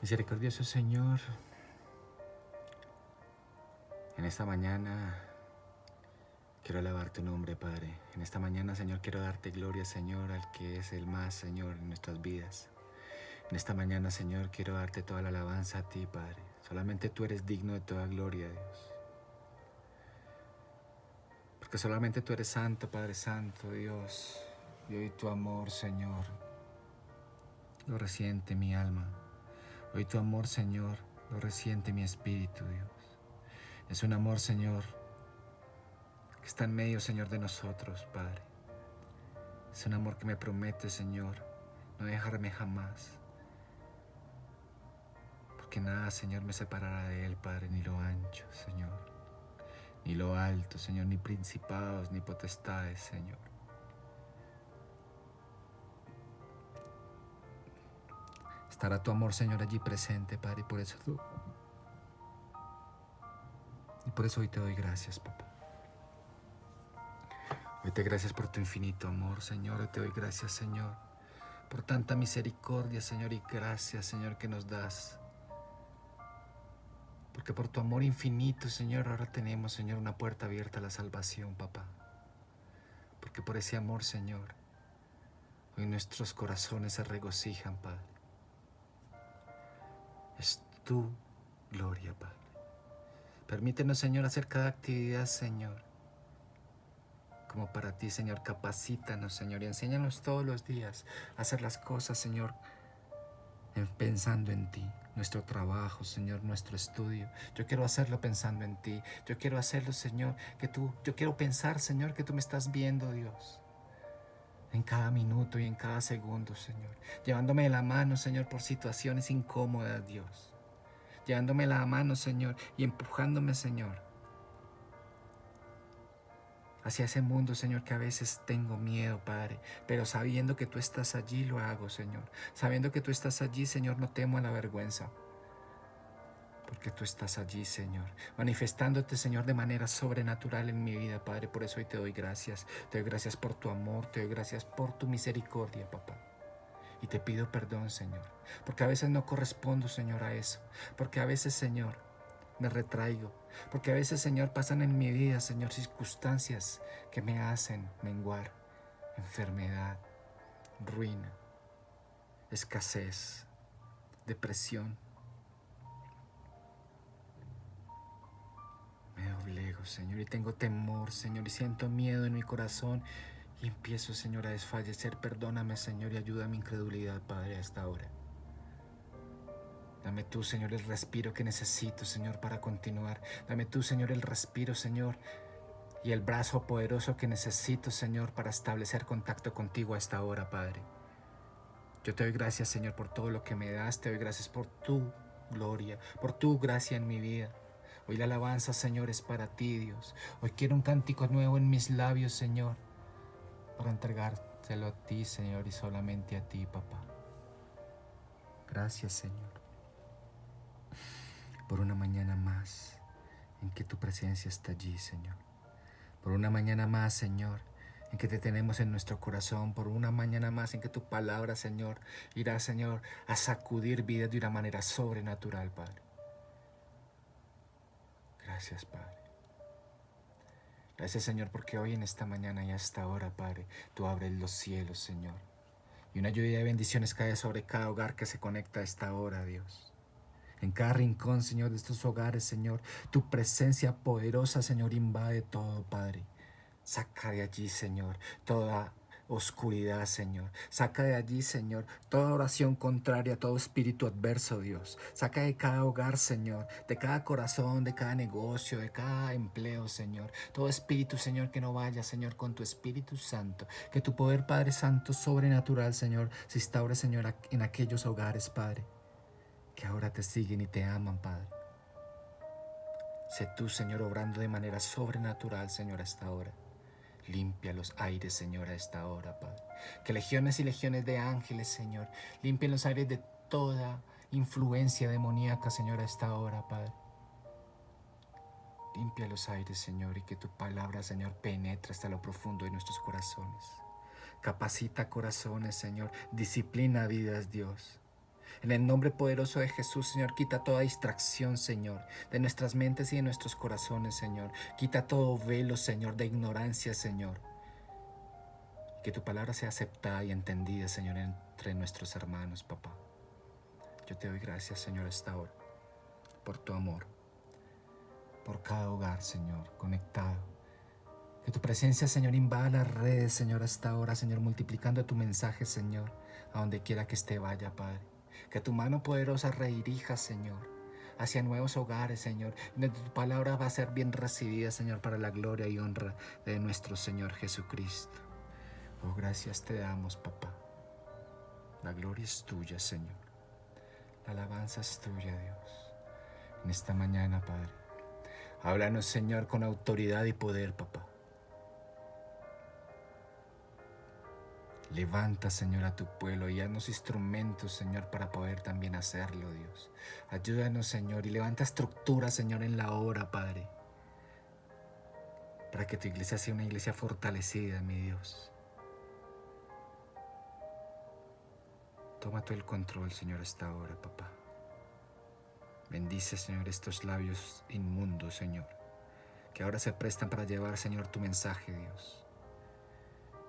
Misericordioso Señor, en esta mañana quiero alabar tu nombre, Padre. En esta mañana, Señor, quiero darte gloria, Señor, al que es el más, Señor, en nuestras vidas. En esta mañana, Señor, quiero darte toda la alabanza a ti, Padre. Solamente tú eres digno de toda gloria, Dios. Porque solamente tú eres santo, Padre Santo, Dios. Y hoy tu amor, Señor, lo resiente mi alma. Hoy tu amor, Señor, lo resiente mi espíritu, Dios. Es un amor, Señor, que está en medio, Señor, de nosotros, Padre. Es un amor que me promete, Señor, no dejarme jamás. Porque nada, Señor, me separará de Él, Padre, ni lo ancho, Señor, ni lo alto, Señor, ni principados, ni potestades, Señor. Estará tu amor, Señor, allí presente, Padre, y por eso hoy te doy gracias, papá. Hoy te doy gracias por tu infinito amor, Señor. Hoy te doy gracias, Señor, por tanta misericordia, Señor, y gracias, Señor, que nos das. Porque por tu amor infinito, Señor, ahora tenemos, Señor, una puerta abierta a la salvación, papá. Porque por ese amor, Señor, hoy nuestros corazones se regocijan, Padre. Es tu gloria, Padre. Permítenos, Señor, hacer cada actividad, Señor, como para ti, Señor. Capacítanos, Señor, y enséñanos todos los días a hacer las cosas, Señor, pensando en ti. Nuestro trabajo, Señor, nuestro estudio. Yo quiero hacerlo pensando en ti. Yo quiero hacerlo, Señor, yo quiero pensar, Señor, que tú me estás viendo, Dios. En cada minuto y en cada segundo, Señor. Llevándome de la mano, Señor, por situaciones incómodas, Dios. Llevándome la mano, Señor, y empujándome, Señor, hacia ese mundo, Señor, que a veces tengo miedo, Padre, pero sabiendo que tú estás allí, lo hago, Señor. Sabiendo que tú estás allí, Señor, no temo a la vergüenza, porque tú estás allí, Señor, manifestándote, Señor, de manera sobrenatural en mi vida, Padre. Por eso hoy te doy gracias. Te doy gracias por tu amor, te doy gracias por tu misericordia, papá. Y te pido perdón, Señor, porque a veces no correspondo, Señor, a eso. Porque a veces, Señor, me retraigo. Porque a veces, Señor, pasan en mi vida, Señor, circunstancias que me hacen menguar. Enfermedad, ruina, escasez, depresión. Me doblego, Señor, y tengo temor, Señor, y siento miedo en mi corazón. Y empiezo, Señor, a desfallecer. Perdóname, Señor, y ayuda a mi incredulidad, Padre, a esta hora. Dame tú, Señor, el respiro que necesito, Señor, para continuar. Dame tú, Señor, el respiro, Señor, y el brazo poderoso que necesito, Señor, para establecer contacto contigo a esta hora, Padre. Yo te doy gracias, Señor, por todo lo que me das. Te doy gracias por tu gloria, por tu gracia en mi vida. Hoy la alabanza, Señor, es para ti, Dios. Hoy quiero un cántico nuevo en mis labios, Señor, para entregártelo a ti, Señor, y solamente a ti, papá. Gracias, Señor, por una mañana más en que tu presencia está allí, Señor. Por una mañana más, Señor, en que te tenemos en nuestro corazón. Por una mañana más en que tu palabra, Señor, irá, Señor, a sacudir vidas de una manera sobrenatural, Padre. Gracias, Padre. Gracias, Señor, porque hoy en esta mañana y a esta hora, Padre, tú abres los cielos, Señor. Y una lluvia de bendiciones cae sobre cada hogar que se conecta a esta hora, Dios. En cada rincón, Señor, de estos hogares, Señor, tu presencia poderosa, Señor, invade todo, Padre. Saca de allí, Señor, toda oscuridad, Señor. Saca de allí, Señor, toda oración contraria, todo espíritu adverso, Dios. Saca de cada hogar, Señor, de cada corazón, de cada negocio, de cada empleo, Señor. Todo espíritu, Señor, que no vaya, Señor, con tu Espíritu Santo. Que tu poder, Padre Santo, sobrenatural, Señor, se instaure, Señor, en aquellos hogares, Padre, que ahora te siguen y te aman, Padre. Sé tú, Señor, obrando de manera sobrenatural, Señor, a esta hora. Limpia los aires, Señor, a esta hora, Padre. Que legiones y legiones de ángeles, Señor, limpien los aires de toda influencia demoníaca, Señor, a esta hora, Padre. Limpia los aires, Señor, y que tu palabra, Señor, penetre hasta lo profundo de nuestros corazones. Capacita corazones, Señor. Disciplina vidas, Dios. En el nombre poderoso de Jesús, Señor, quita toda distracción, Señor, de nuestras mentes y de nuestros corazones, Señor. Quita todo velo, Señor, de ignorancia, Señor. Que tu palabra sea aceptada y entendida, Señor, entre nuestros hermanos, papá. Yo te doy gracias, Señor, a esta hora, por tu amor, por cada hogar, Señor, conectado. Que tu presencia, Señor, invada las redes, Señor, a esta hora, Señor, multiplicando tu mensaje, Señor, a donde quiera que esté vaya, Padre. Que tu mano poderosa redirija, Señor, hacia nuevos hogares, Señor, donde tu palabra va a ser bien recibida, Señor, para la gloria y honra de nuestro Señor Jesucristo. Oh, gracias te damos, papá. La gloria es tuya, Señor. La alabanza es tuya, Dios. En esta mañana, Padre, háblanos, Señor, con autoridad y poder, papá. Levanta, Señor, a tu pueblo y haznos instrumentos, Señor, para poder también hacerlo, Dios. Ayúdanos, Señor, y levanta estructura, Señor, en la obra, Padre, para que tu iglesia sea una iglesia fortalecida, mi Dios. Toma tú el control, Señor, a esta hora, papá. Bendice, Señor, estos labios inmundos, Señor, que ahora se prestan para llevar, Señor, tu mensaje, Dios.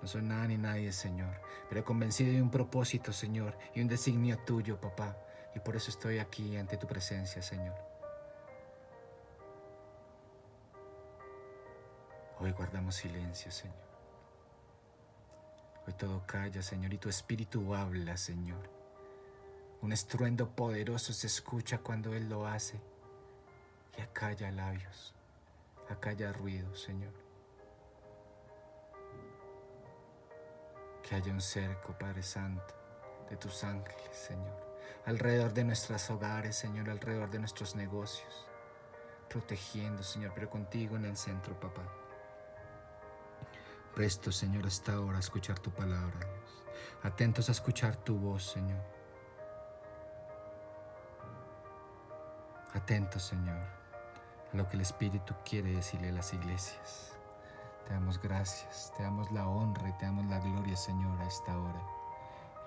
No soy nada ni nadie, Señor, pero convencido de un propósito, Señor, y un designio tuyo, papá. Y por eso estoy aquí ante tu presencia, Señor. Hoy guardamos silencio, Señor. Hoy todo calla, Señor, y tu espíritu habla, Señor. Un estruendo poderoso se escucha cuando Él lo hace. Y acalla labios, acalla ruido, Señor. Que haya un cerco, Padre Santo, de tus ángeles, Señor, alrededor de nuestros hogares, Señor, alrededor de nuestros negocios, protegiendo, Señor, pero contigo en el centro, papá. Presto, Señor, hasta ahora a escuchar tu palabra, Dios. Atentos a escuchar tu voz, Señor. Atentos, Señor, a lo que el Espíritu quiere decirle a las iglesias. Te damos gracias, te damos la honra y te damos la gloria, Señor, a esta hora.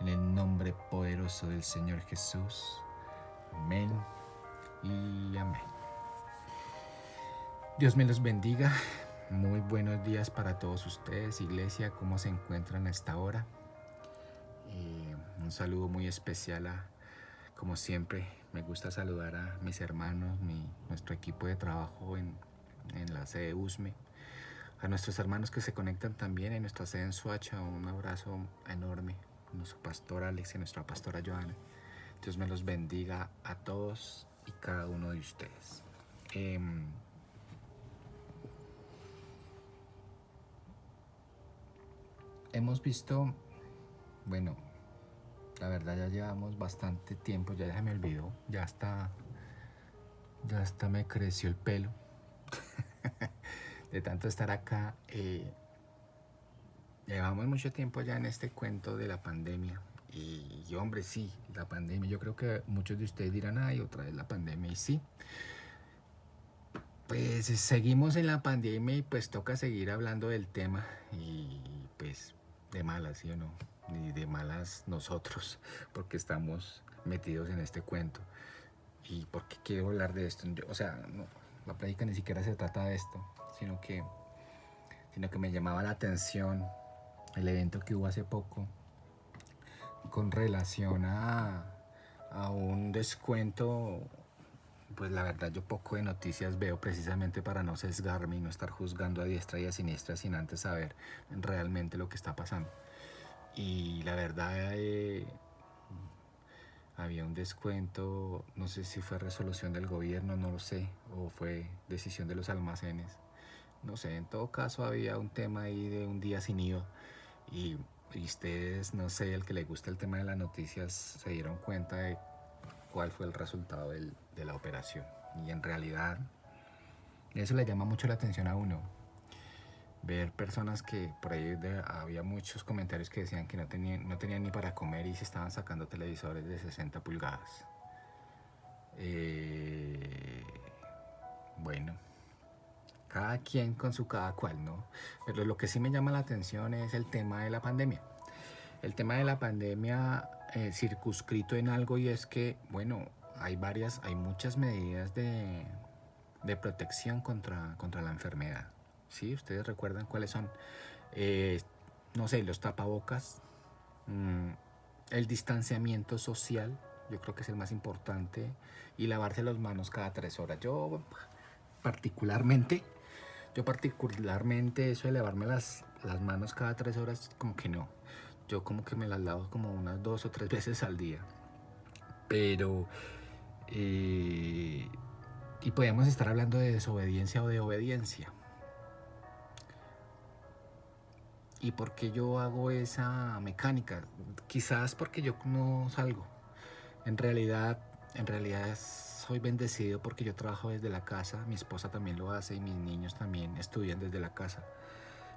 En el nombre poderoso del Señor Jesús. Amén y amén. Dios me los bendiga. Muy buenos días para todos ustedes, iglesia. ¿Cómo se encuentran a esta hora? Un saludo muy especial como siempre, me gusta saludar a mis hermanos, nuestro equipo de trabajo en la sede USME. A nuestros hermanos que se conectan también en nuestra sede en Soacha, un abrazo enorme. A nuestro pastor Alex y a nuestra pastora Joana. Dios me los bendiga a todos y cada uno de ustedes. Hemos visto, bueno, la verdad ya llevamos bastante tiempo, ya se me olvidó, ya hasta me creció el pelo de tanto estar acá. Llevamos mucho tiempo ya en este cuento de la pandemia y hombre, sí, la pandemia, yo creo que muchos de ustedes dirán, ay, otra vez la pandemia, y sí, pues seguimos en la pandemia y pues toca seguir hablando del tema y pues de malas, ¿sí o no? Ni de malas nosotros, porque estamos metidos en este cuento. ¿Y por qué quiero hablar de esto? O sea, no, la prédica ni siquiera se trata de esto, sino que me llamaba la atención el evento que hubo hace poco con relación a un descuento. Pues la verdad yo poco de noticias veo, precisamente para no sesgarme y no estar juzgando a diestra y a siniestra sin antes saber realmente lo que está pasando. Y la verdad había un descuento, no sé si fue resolución del gobierno, no lo sé, o fue decisión de los almacenes, no sé, en todo caso había un tema ahí de un día sin IVA y ustedes, no sé, el que le gusta el tema de las noticias se dieron cuenta de cuál fue el resultado de la operación. Y en realidad eso le llama mucho la atención a uno, ver personas que por ahí había muchos comentarios que decían que no tenían ni para comer y se estaban sacando televisores de 60 pulgadas. Bueno, cada quien con su cada cual, ¿no? Pero lo que sí me llama la atención es el tema de la pandemia. El tema de la pandemia circunscrito en algo, y es que, bueno, hay muchas medidas de protección contra la enfermedad. ¿Sí? ¿Ustedes recuerdan cuáles son? Eh, no sé, los tapabocas, mm, el distanciamiento social, yo creo que es el más importante, y lavarse las manos cada 3 horas. Particularmente, eso de lavarme las manos cada 3 horas, como que no. Yo como que me las lavo como unas 2 o 3 veces al día. Pero, y podemos estar hablando de desobediencia o de obediencia. ¿Y por qué yo hago esa mecánica? Quizás porque yo no salgo. En realidad, soy bendecido porque yo trabajo desde la casa, mi esposa también lo hace y mis niños también estudian desde la casa.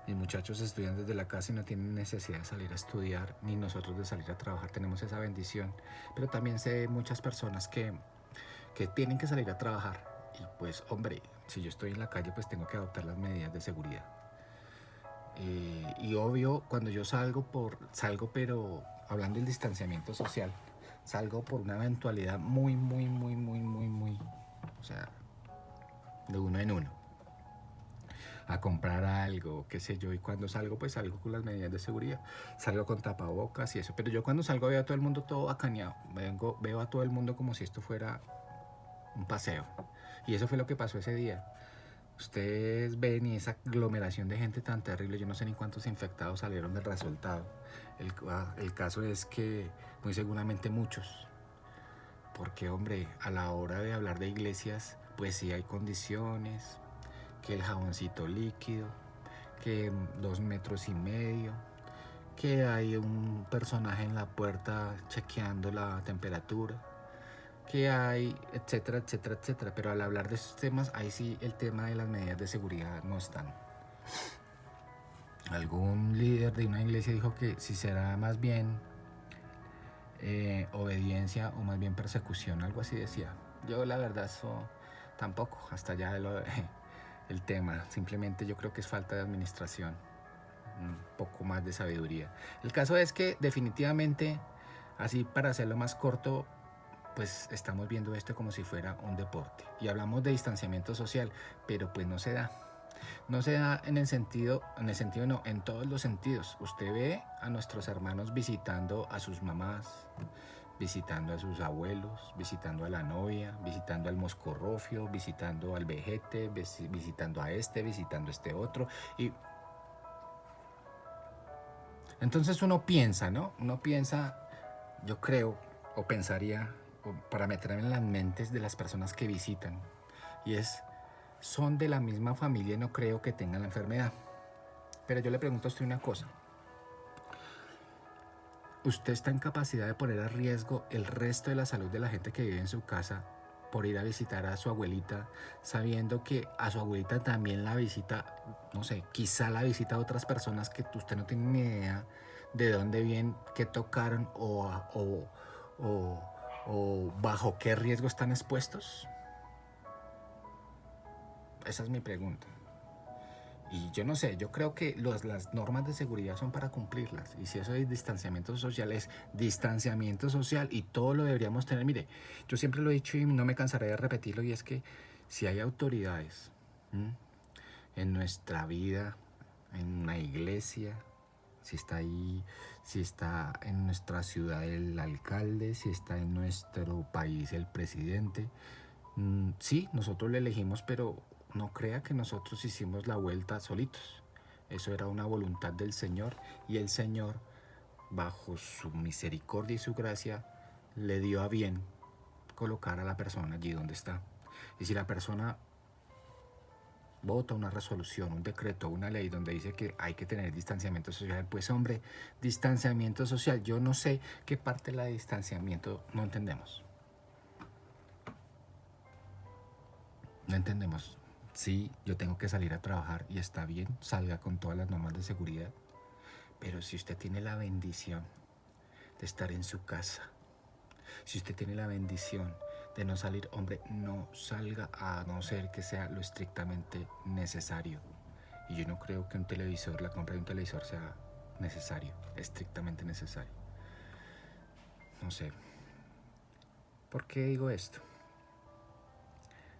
Mis muchachos estudian desde la casa y no tienen necesidad de salir a estudiar, ni nosotros de salir a trabajar. Tenemos esa bendición. Pero también sé muchas personas que tienen que salir a trabajar. Y pues, hombre, si yo estoy en la calle, pues tengo que adoptar las medidas de seguridad. Y obvio, cuando yo salgo, pero hablando del distanciamiento social, salgo por una eventualidad muy, o sea, de uno en uno, a comprar algo, qué sé yo, y cuando salgo, pues salgo con las medidas de seguridad, salgo con tapabocas y eso, pero yo cuando salgo veo a todo el mundo todo bacaneado, veo a todo el mundo como si esto fuera un paseo, y eso fue lo que pasó ese día. Ustedes ven y esa aglomeración de gente tan terrible, yo no sé ni cuántos infectados salieron del resultado. El caso es que muy seguramente muchos, porque hombre, a la hora de hablar de iglesias, pues sí hay condiciones, que el jaboncito líquido, que 2,5 metros, que hay un personaje en la puerta chequeando la temperatura, que hay, etcétera, etcétera, etcétera. Pero al hablar de esos temas, ahí sí el tema de las medidas de seguridad no están. Algún líder de una iglesia dijo que si será más bien obediencia o más bien persecución, algo así decía. Yo la verdad eso tampoco, hasta allá el tema. Simplemente yo creo que es falta de administración, un poco más de sabiduría. El caso es que definitivamente, así para hacerlo más corto, pues estamos viendo esto como si fuera un deporte. Y hablamos de distanciamiento social, pero pues no se da. No se da en el sentido no, en todos los sentidos. Usted ve a nuestros hermanos visitando a sus mamás, visitando a sus abuelos, visitando a la novia, visitando al moscorrofio, visitando al vejete, visitando a visitando a este otro. Y entonces uno piensa, ¿no? Uno piensa, yo creo, o pensaría, para meterme en las mentes de las personas que visitan, y son de la misma familia y no creo que tengan la enfermedad. Pero yo le pregunto a usted una cosa. ¿Usted está en capacidad de poner a riesgo el resto de la salud de la gente que vive en su casa por ir a visitar a su abuelita, sabiendo que a su abuelita también la visita, no sé, quizá la visita a otras personas que usted no tiene ni idea de dónde vienen, qué tocaron o bajo qué riesgo están expuestos? Esa es mi pregunta. Y yo no sé, yo creo que las normas de seguridad son para cumplirlas. Y si eso es distanciamiento social y todo lo deberíamos tener. Mire, yo siempre lo he dicho y no me cansaré de repetirlo, y es que si hay autoridades en nuestra vida, en una iglesia, si está ahí, si está en nuestra ciudad el alcalde, si está en nuestro país el presidente, sí, nosotros le elegimos, pero no crea que nosotros hicimos la vuelta solitos. Eso era una voluntad del Señor, y el Señor, bajo su misericordia y su gracia, le dio a bien colocar a la persona allí donde está. Y si la persona vota una resolución, un decreto, una ley donde dice que hay que tener distanciamiento social, pues hombre, distanciamiento social, yo no sé qué parte de la distanciamiento no entendemos. No entendemos. Sí, yo tengo que salir a trabajar y está bien, salga con todas las normas de seguridad. Pero si usted tiene la bendición de estar en su casa, si usted tiene la bendición de no salir, hombre, no salga a no ser que sea lo estrictamente necesario. Y yo no creo que la compra de un televisor sea necesario, estrictamente necesario. no sé. ¿Por qué digo esto?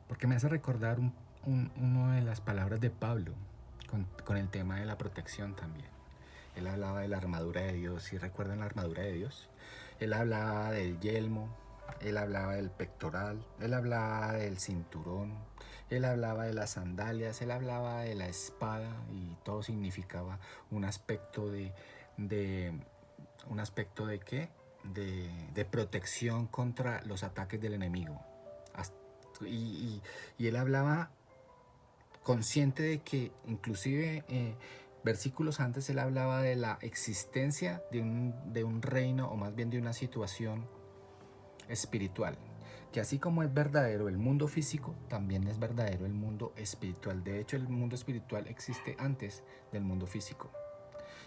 Porque me hace recordar una de las palabras de Pablo con el tema de la protección también. Él hablaba de la armadura de Dios. ¿Sí recuerdan la armadura de Dios? Él hablaba del yelmo, él hablaba del pectoral, él hablaba del cinturón, él hablaba de las sandalias, él hablaba de la espada, y todo significaba un aspecto de ¿un aspecto de qué? De protección contra los ataques del enemigo. Y él hablaba consciente de que inclusive versículos antes él hablaba de la existencia de un reino, o más bien de una situación espiritual, que así como es verdadero el mundo físico, también es verdadero el mundo espiritual. De hecho, el mundo espiritual existe antes del mundo físico,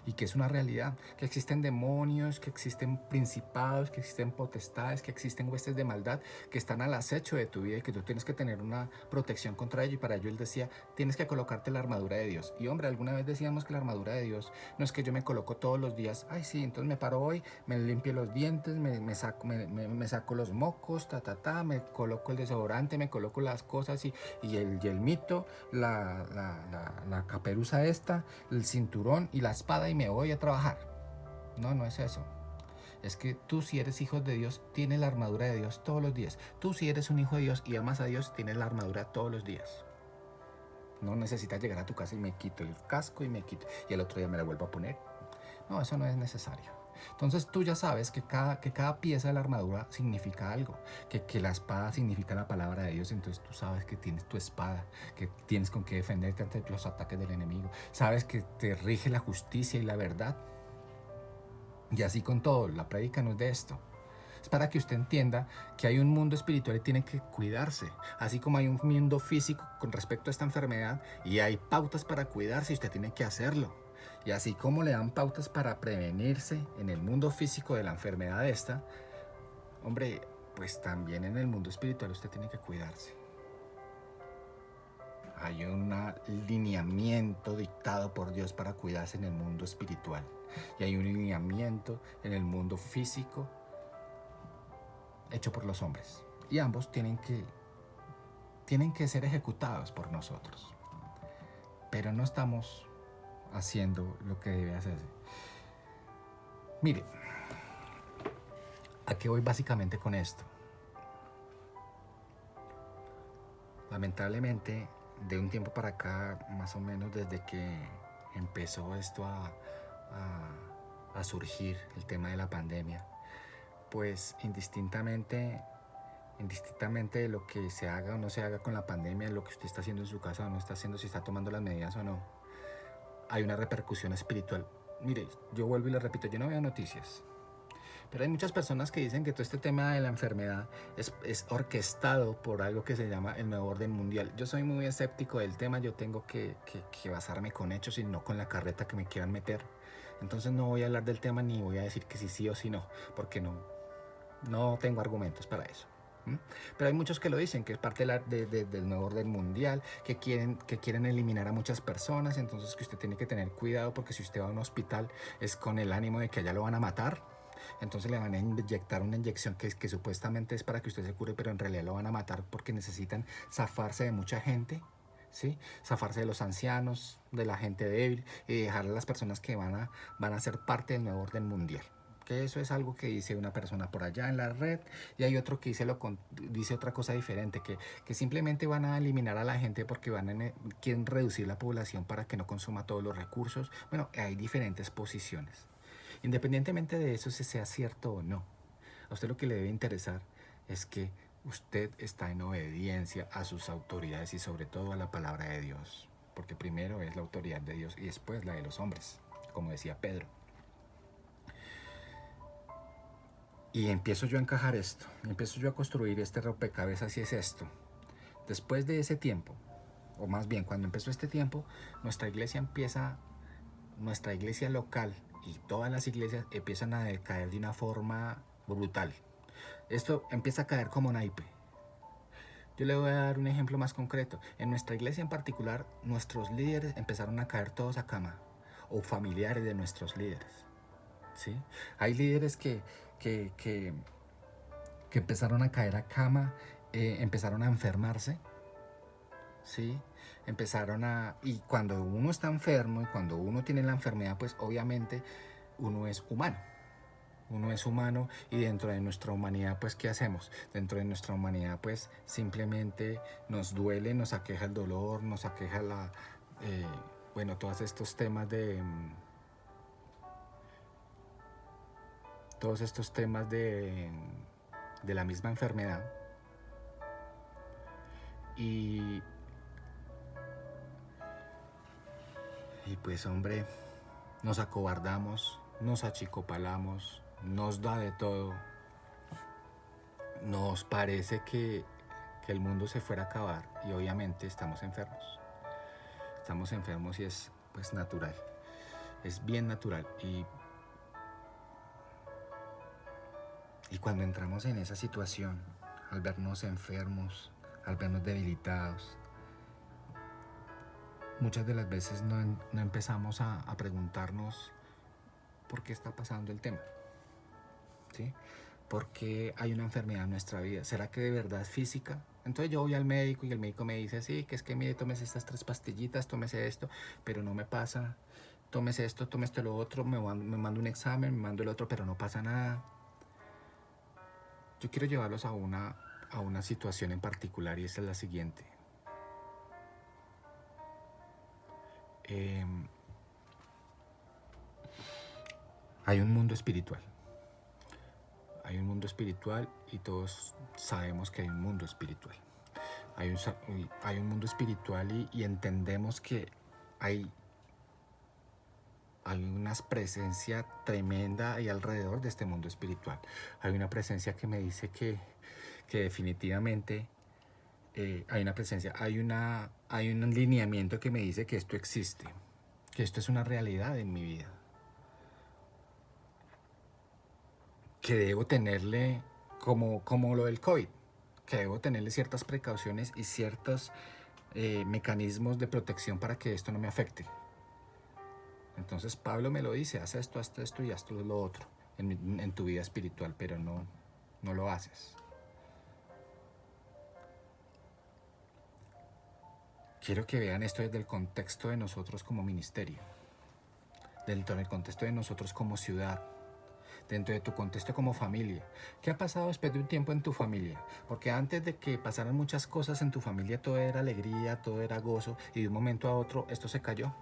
y que es una realidad, que existen demonios, que existen principados, que existen potestades, que existen huestes de maldad que están al acecho de tu vida, y que tú tienes que tener una protección contra ello. Y para ello él decía, tienes que colocarte la armadura de Dios. Y hombre, alguna vez decíamos que la armadura de Dios no es que yo me coloco todos los días, ay sí, entonces me paro hoy, me limpio los dientes, me saco los mocos, me coloco el desodorante, me coloco las cosas y el yelmito, la caperuza esta, el cinturón y la espada, y me voy a trabajar. No, no es eso. Es que tú, si eres hijo de Dios, tienes la armadura de Dios todos los días. Tú, si eres un hijo de Dios y amas a Dios, tienes la armadura todos los días. No necesitas llegar a tu casa y me quito el casco y el otro día me la vuelvo a poner. No, eso no es necesario. Entonces tú ya sabes que cada pieza de la armadura significa algo, que la espada significa la palabra de Dios. Entonces tú sabes que tienes tu espada, que tienes con qué defenderte ante los ataques del enemigo. Sabes que te rige la justicia y la verdad. Y así con todo, la prédica no es de esto. Es para que usted entienda que hay un mundo espiritual y tiene que cuidarse. Así como hay un mundo físico con respecto a esta enfermedad, y hay pautas para cuidarse y usted tiene que hacerlo. Y así como le dan pautas para prevenirse en el mundo físico de la enfermedad esta, hombre, pues también en el mundo espiritual usted tiene que cuidarse. Hay un lineamiento dictado por Dios para cuidarse en el mundo espiritual. Y hay un lineamiento en el mundo físico hecho por los hombres. Y ambos tienen que ser ejecutados por nosotros. Pero no estamos haciendo lo que debe hacerse. Mire, ¿a qué voy básicamente con esto? Lamentablemente, de un tiempo para acá, más o menos desde que empezó esto a surgir, el tema de la pandemia, pues indistintamente de lo que se haga o no se haga con la pandemia, lo que usted está haciendo en su casa o no está haciendo, si está tomando las medidas o no, hay una repercusión espiritual. Mire, yo vuelvo y le repito, yo no veo noticias, pero hay muchas personas que dicen que todo este tema de la enfermedad es orquestado por algo que se llama el nuevo orden mundial. Yo soy muy escéptico del tema, yo tengo que basarme con hechos y no con la carreta que me quieran meter. Entonces no voy a hablar del tema ni voy a decir que sí o sí no, porque no tengo argumentos para eso. Pero hay muchos que lo dicen, que es parte del nuevo orden mundial, que quieren eliminar a muchas personas. Entonces que usted tiene que tener cuidado, porque si usted va a un hospital es con el ánimo de que allá lo van a matar. Entonces le van a inyectar una inyección que supuestamente es para que usted se cure, pero en realidad lo van a matar porque necesitan zafarse de mucha gente, ¿sí? Zafarse de los ancianos, de la gente débil, y dejar a las personas que van a ser parte del nuevo orden mundial. Que eso es algo que dice una persona por allá en la red, y hay otro que dice otra cosa diferente, que simplemente van a eliminar a la gente porque quieren reducir la población para que no consuma todos los recursos. Bueno, hay diferentes posiciones. Independientemente de eso, si sea cierto o no, a usted lo que le debe interesar es que usted está en obediencia a sus autoridades y sobre todo a la palabra de Dios, porque primero es la autoridad de Dios y después la de los hombres, como decía Pedro. Y empiezo yo a encajar esto, empiezo yo a construir este rompecabezas, y es esto. Después de ese tiempo, o más bien cuando empezó este tiempo, nuestra iglesia local y todas las iglesias empiezan a decaer de una forma brutal. Esto empieza a caer como naipe. Yo le voy a dar un ejemplo más concreto. En nuestra iglesia en particular, nuestros líderes empezaron a caer todos a cama, o familiares de nuestros líderes, ¿sí? Hay líderes que que, que, que empezaron a caer a cama, empezaron a enfermarse, ¿sí? Y cuando uno está enfermo y cuando uno tiene la enfermedad, pues obviamente uno es humano. Uno es humano y dentro de nuestra humanidad, pues, ¿qué hacemos? Dentro de nuestra humanidad, pues, simplemente nos duele, nos aqueja el dolor, nos aqueja bueno, todos estos temas de la misma enfermedad. Y pues, hombre, nos acobardamos, nos achicopalamos, nos da de todo. Nos parece que el mundo se fuera a acabar y obviamente estamos enfermos. Estamos enfermos y es pues natural. Es bien natural. Y cuando entramos en esa situación, al vernos enfermos, al vernos debilitados, muchas de las veces no empezamos a preguntarnos por qué está pasando el tema, ¿sí? ¿Por qué hay una enfermedad en nuestra vida? ¿Será que de verdad es física? Entonces yo voy al médico y el médico me dice, sí, que es que mire, tómese estas 3 pastillitas, tómese esto, pero no me pasa, tómese esto lo otro, me mando un examen, me mando el otro, pero no pasa nada. Yo quiero llevarlos a una situación en particular y esa es la siguiente. Hay un mundo espiritual. Hay un mundo espiritual y todos sabemos que hay un mundo espiritual. Hay un mundo espiritual y entendemos que hay una presencia tremenda ahí alrededor de este mundo espiritual. Hay una presencia que me dice que definitivamente hay una presencia, hay un lineamiento que me dice que esto existe, que esto es una realidad en mi vida, que debo tenerle como lo del COVID, que debo tenerle ciertas precauciones y ciertos mecanismos de protección para que esto no me afecte. Entonces Pablo me lo dice, haz esto y haz todo lo otro en tu vida espiritual, pero no lo haces. Quiero que vean esto desde el contexto de nosotros como ministerio, dentro del contexto de nosotros como ciudad, dentro de tu contexto como familia. ¿Qué ha pasado después de un tiempo en tu familia? Porque antes de que pasaran muchas cosas en tu familia, todo era alegría, todo era gozo, y de un momento a otro esto se cayó.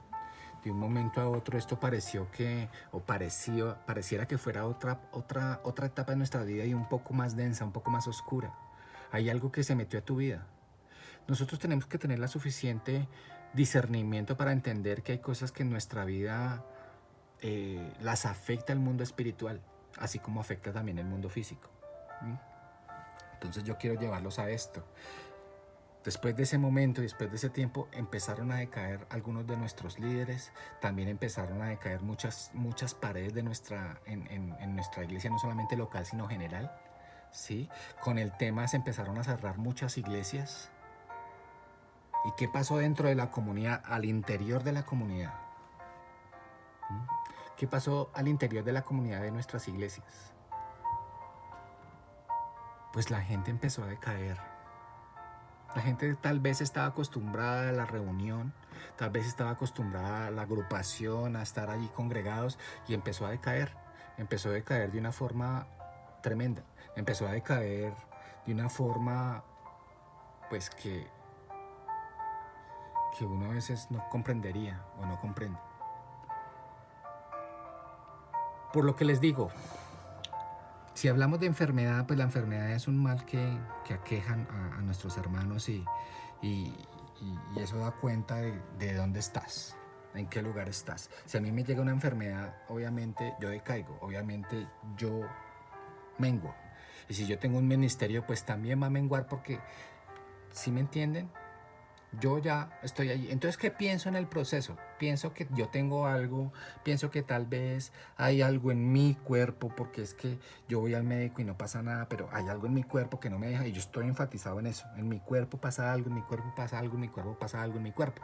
De un momento a otro esto pareciera que fuera otra etapa de nuestra vida y un poco más densa, un poco más oscura. Hay algo que se metió a tu vida. Nosotros tenemos que tener la suficiente discernimiento para entender que hay cosas que en nuestra vida las afecta el mundo espiritual, así como afecta también el mundo físico. Entonces yo quiero llevarlos a esto. Después de ese momento y después de ese tiempo empezaron a decaer algunos de nuestros líderes, también empezaron a decaer muchas paredes de en nuestra iglesia, no solamente local sino general, ¿sí? Con el tema se empezaron a cerrar muchas iglesias. ¿Y qué pasó dentro de la comunidad, al interior de la comunidad? ¿Qué pasó al interior de la comunidad de nuestras iglesias? Pues la gente empezó a decaer. La gente tal vez estaba acostumbrada a la reunión, tal vez estaba acostumbrada a la agrupación, a estar allí congregados y empezó a decaer. Empezó a decaer de una forma tremenda. Empezó a decaer de una forma pues que uno a veces no comprendería o no comprende. Por lo que les digo, si hablamos de enfermedad, pues la enfermedad es un mal que aquejan a nuestros hermanos y eso da cuenta de dónde estás, en qué lugar estás. Si a mí me llega una enfermedad, obviamente yo decaigo, obviamente yo menguo. Y si yo tengo un ministerio, pues también va a menguar porque, ¿sí me entienden? Yo ya estoy allí. Entonces, ¿qué pienso en el proceso? Pienso que yo tengo algo, pienso que tal vez hay algo en mi cuerpo, porque es que yo voy al médico y no pasa nada, pero hay algo en mi cuerpo que no me deja y yo estoy enfatizado en eso. En mi cuerpo pasa algo, en mi cuerpo pasa algo, en mi cuerpo pasa algo, en mi cuerpo.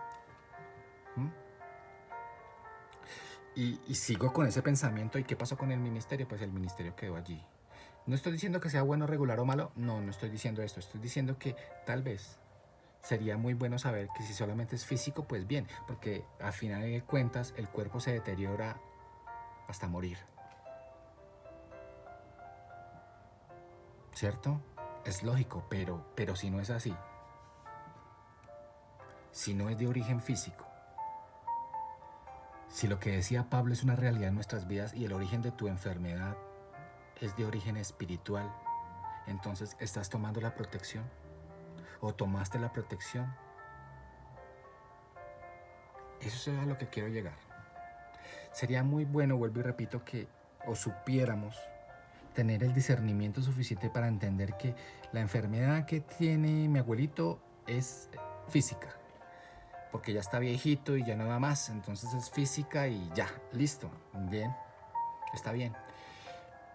Y sigo con ese pensamiento. ¿Y qué pasó con el ministerio? Pues el ministerio quedó allí. No estoy diciendo que sea bueno, regular o malo, no estoy diciendo esto, estoy diciendo que tal vez sería muy bueno saber que si solamente es físico, pues bien, porque al final de cuentas el cuerpo se deteriora hasta morir, ¿cierto? Es lógico, pero si no es así, si no es de origen físico, si lo que decía Pablo es una realidad en nuestras vidas y el origen de tu enfermedad es de origen espiritual, entonces ¿estás tomando la protección? ¿O tomaste la protección? Eso es a lo que quiero llegar. Sería muy bueno, vuelvo y repito, que o supiéramos tener el discernimiento suficiente para entender que la enfermedad que tiene mi abuelito es física, porque ya está viejito y ya no da más, entonces es física y ya, listo, bien, está bien.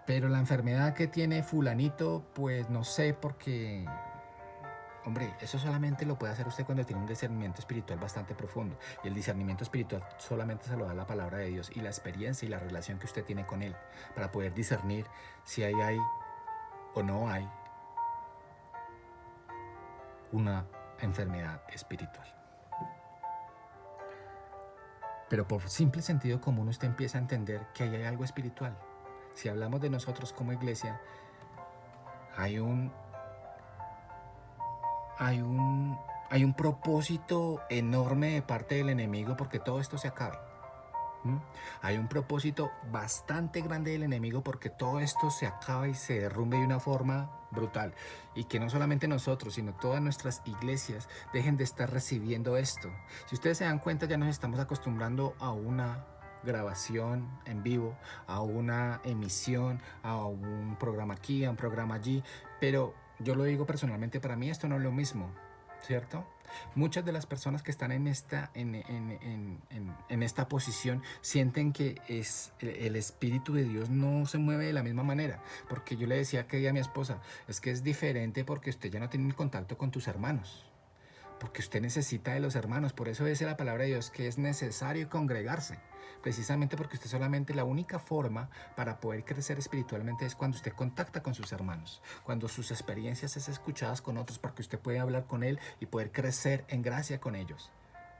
Pero la enfermedad que tiene fulanito, pues no sé, porque hombre, eso solamente lo puede hacer usted cuando tiene un discernimiento espiritual bastante profundo. Y el discernimiento espiritual solamente se lo da la palabra de Dios y la experiencia y la relación que usted tiene con Él para poder discernir si hay o no hay una enfermedad espiritual. Pero por simple sentido común usted empieza a entender que ahí hay algo espiritual. Si hablamos de nosotros como iglesia, hay un propósito enorme de parte del enemigo porque todo esto se acabe. Hay un propósito bastante grande del enemigo porque todo esto se acaba y se derrumbe de una forma brutal. Y que no solamente nosotros, sino todas nuestras iglesias dejen de estar recibiendo esto. Si ustedes se dan cuenta, ya nos estamos acostumbrando a una grabación en vivo, a una emisión, a un programa aquí, a un programa allí. Pero yo lo digo personalmente, para mí esto no es lo mismo, ¿cierto? Muchas de las personas que están en esta posición sienten que el Espíritu de Dios no se mueve de la misma manera. Porque yo le decía que a mi esposa, es que es diferente porque usted ya no tiene contacto con tus hermanos. Porque usted necesita de los hermanos. Por eso dice la palabra de Dios que es necesario congregarse. Precisamente porque usted solamente la única forma para poder crecer espiritualmente es cuando usted contacta con sus hermanos. Cuando sus experiencias es escuchadas con otros porque usted puede hablar con él y poder crecer en gracia con ellos.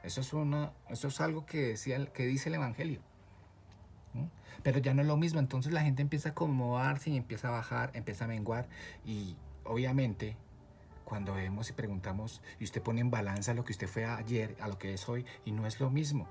Eso es algo que dice el Evangelio. Pero ya no es lo mismo. Entonces la gente empieza a acomodarse y empieza a bajar, empieza a menguar. Y obviamente cuando vemos y preguntamos y usted pone en balanza lo que usted fue ayer a lo que es hoy y no es lo mismo.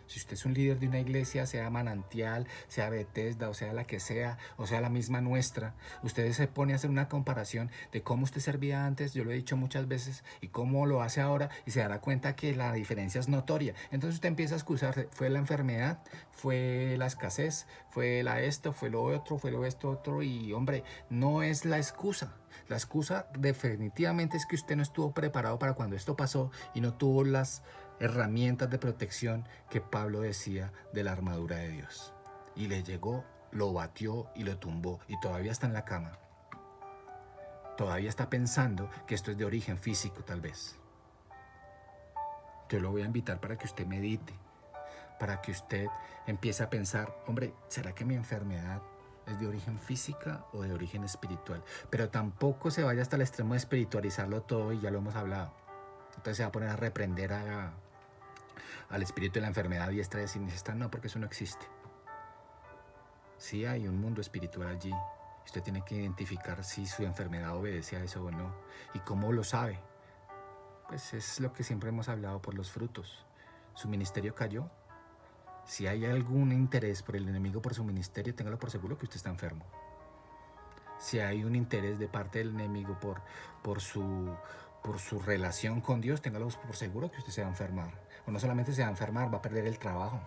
Si usted es un líder de una iglesia, sea Manantial, sea Bethesda, o sea la que sea, o sea la misma nuestra, usted se pone a hacer una comparación de cómo usted servía antes, yo lo he dicho muchas veces, y cómo lo hace ahora, y se dará cuenta que la diferencia es notoria. Entonces usted empieza a excusarse, fue la enfermedad, fue la escasez, fue la esto, fue lo otro, fue lo esto otro, y hombre, no es la excusa. La excusa definitivamente es que usted no estuvo preparado para cuando esto pasó y no tuvo las herramientas de protección que Pablo decía de la armadura de Dios. Y le llegó, lo batió y lo tumbó y todavía está en la cama. Todavía está pensando que esto es de origen físico tal vez. Yo lo voy a invitar para que usted medite, para que usted empiece a pensar, hombre, ¿será que mi enfermedad es de origen física o de origen espiritual? Pero tampoco se vaya hasta el extremo de espiritualizarlo todo y ya lo hemos hablado. Entonces se va a poner a reprender al espíritu de la enfermedad diestra y siniestra. No, porque eso no existe. Sí hay un mundo espiritual allí. Usted tiene que identificar si su enfermedad obedece a eso o no. ¿Y cómo lo sabe? Pues es lo que siempre hemos hablado por los frutos. Su ministerio cayó. Si hay algún interés por el enemigo por su ministerio, téngalo por seguro que usted está enfermo. Si hay un interés de parte del enemigo por su relación con Dios, téngalo por seguro que usted se va a enfermar. O no solamente se va a enfermar, va a perder el trabajo.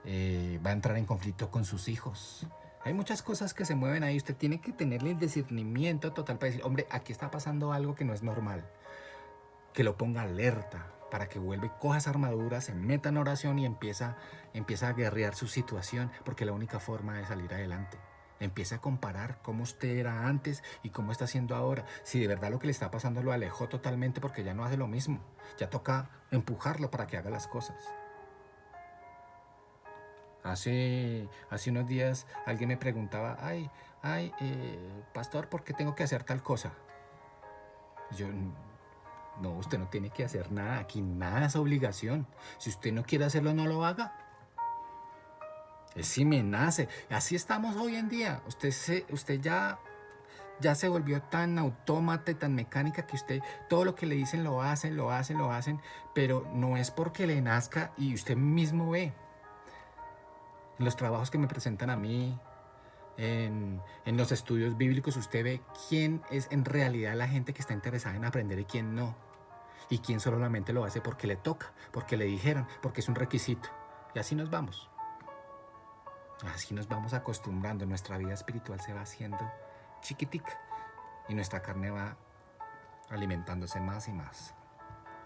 Va a entrar en conflicto con sus hijos. Hay muchas cosas que se mueven ahí. Usted tiene que tenerle el discernimiento total para decir, hombre, aquí está pasando algo que no es normal. Que lo ponga alerta para que vuelva y coja esa armadura, se meta en oración y empieza a guerrear su situación, porque la única forma de salir adelante. Empieza a comparar cómo usted era antes y cómo está haciendo ahora. Si de verdad lo que le está pasando lo alejó totalmente porque ya no hace lo mismo. Ya toca empujarlo para que haga las cosas. Hace unos días alguien me preguntaba, pastor, ¿por qué tengo que hacer tal cosa? Yo, no, usted no tiene que hacer nada, aquí nada es obligación. Si usted no quiere hacerlo, no lo haga. Es si me nace. Así estamos hoy en día. Usted ya se volvió tan autómata y tan mecánica que usted todo lo que le dicen lo hacen, pero no es porque le nazca y usted mismo ve. En los trabajos que me presentan a mí, en los estudios bíblicos, usted ve quién es en realidad la gente que está interesada en aprender y quién no. Y quién solamente lo hace porque le toca, porque le dijeron, porque es un requisito. Y así nos vamos. Así nos vamos acostumbrando. Nuestra vida espiritual se va haciendo chiquitica y nuestra carne va alimentándose más y más.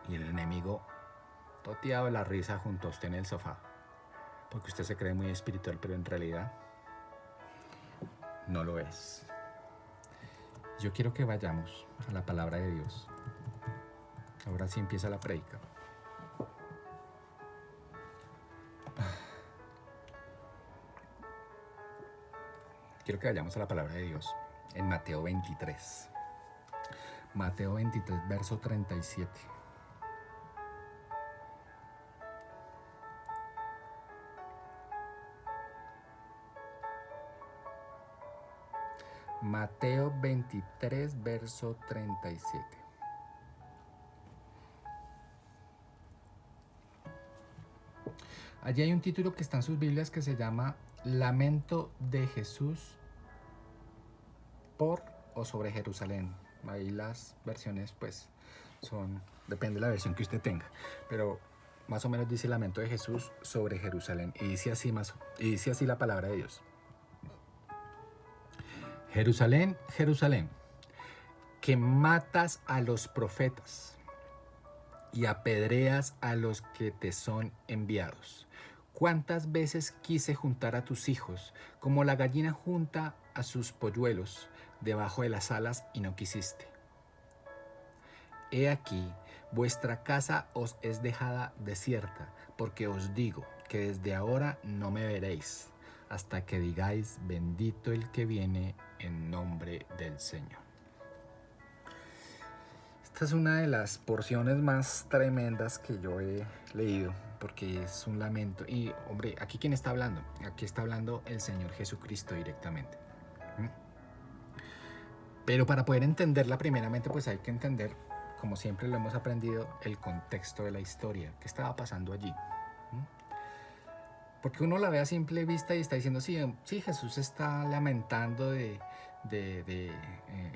Y el enemigo toteado de la risa junto a usted en el sofá. Porque usted se cree muy espiritual, pero en realidad no lo es. Yo quiero que vayamos a la palabra de Dios. Ahora sí empieza la prédica. Quiero que vayamos a la palabra de Dios en Mateo 23. Mateo 23, verso 37. Mateo 23, verso 37. Allí hay un título que está en sus Biblias que se llama Lamento de Jesús por o sobre Jerusalén. Ahí las versiones pues depende de la versión que usted tenga, pero más o menos dice Lamento de Jesús sobre Jerusalén y dice así la palabra de Dios. Jerusalén, Jerusalén, que matas a los profetas y apedreas a los que te son enviados. ¿Cuántas veces quise juntar a tus hijos, como la gallina junta a sus polluelos debajo de las alas, y no quisiste? He aquí, vuestra casa os es dejada desierta, porque os digo que desde ahora no me veréis, hasta que digáis, bendito el que viene en nombre del Señor. Esta es una de las porciones más tremendas que yo he leído, porque es un lamento. Y, hombre, ¿aquí quién está hablando? Aquí está hablando el Señor Jesucristo directamente. Pero para poder entenderla primeramente, pues hay que entender, como siempre lo hemos aprendido, el contexto de la historia. ¿Qué estaba pasando allí? Porque uno la ve a simple vista y está diciendo, sí, Jesús está lamentando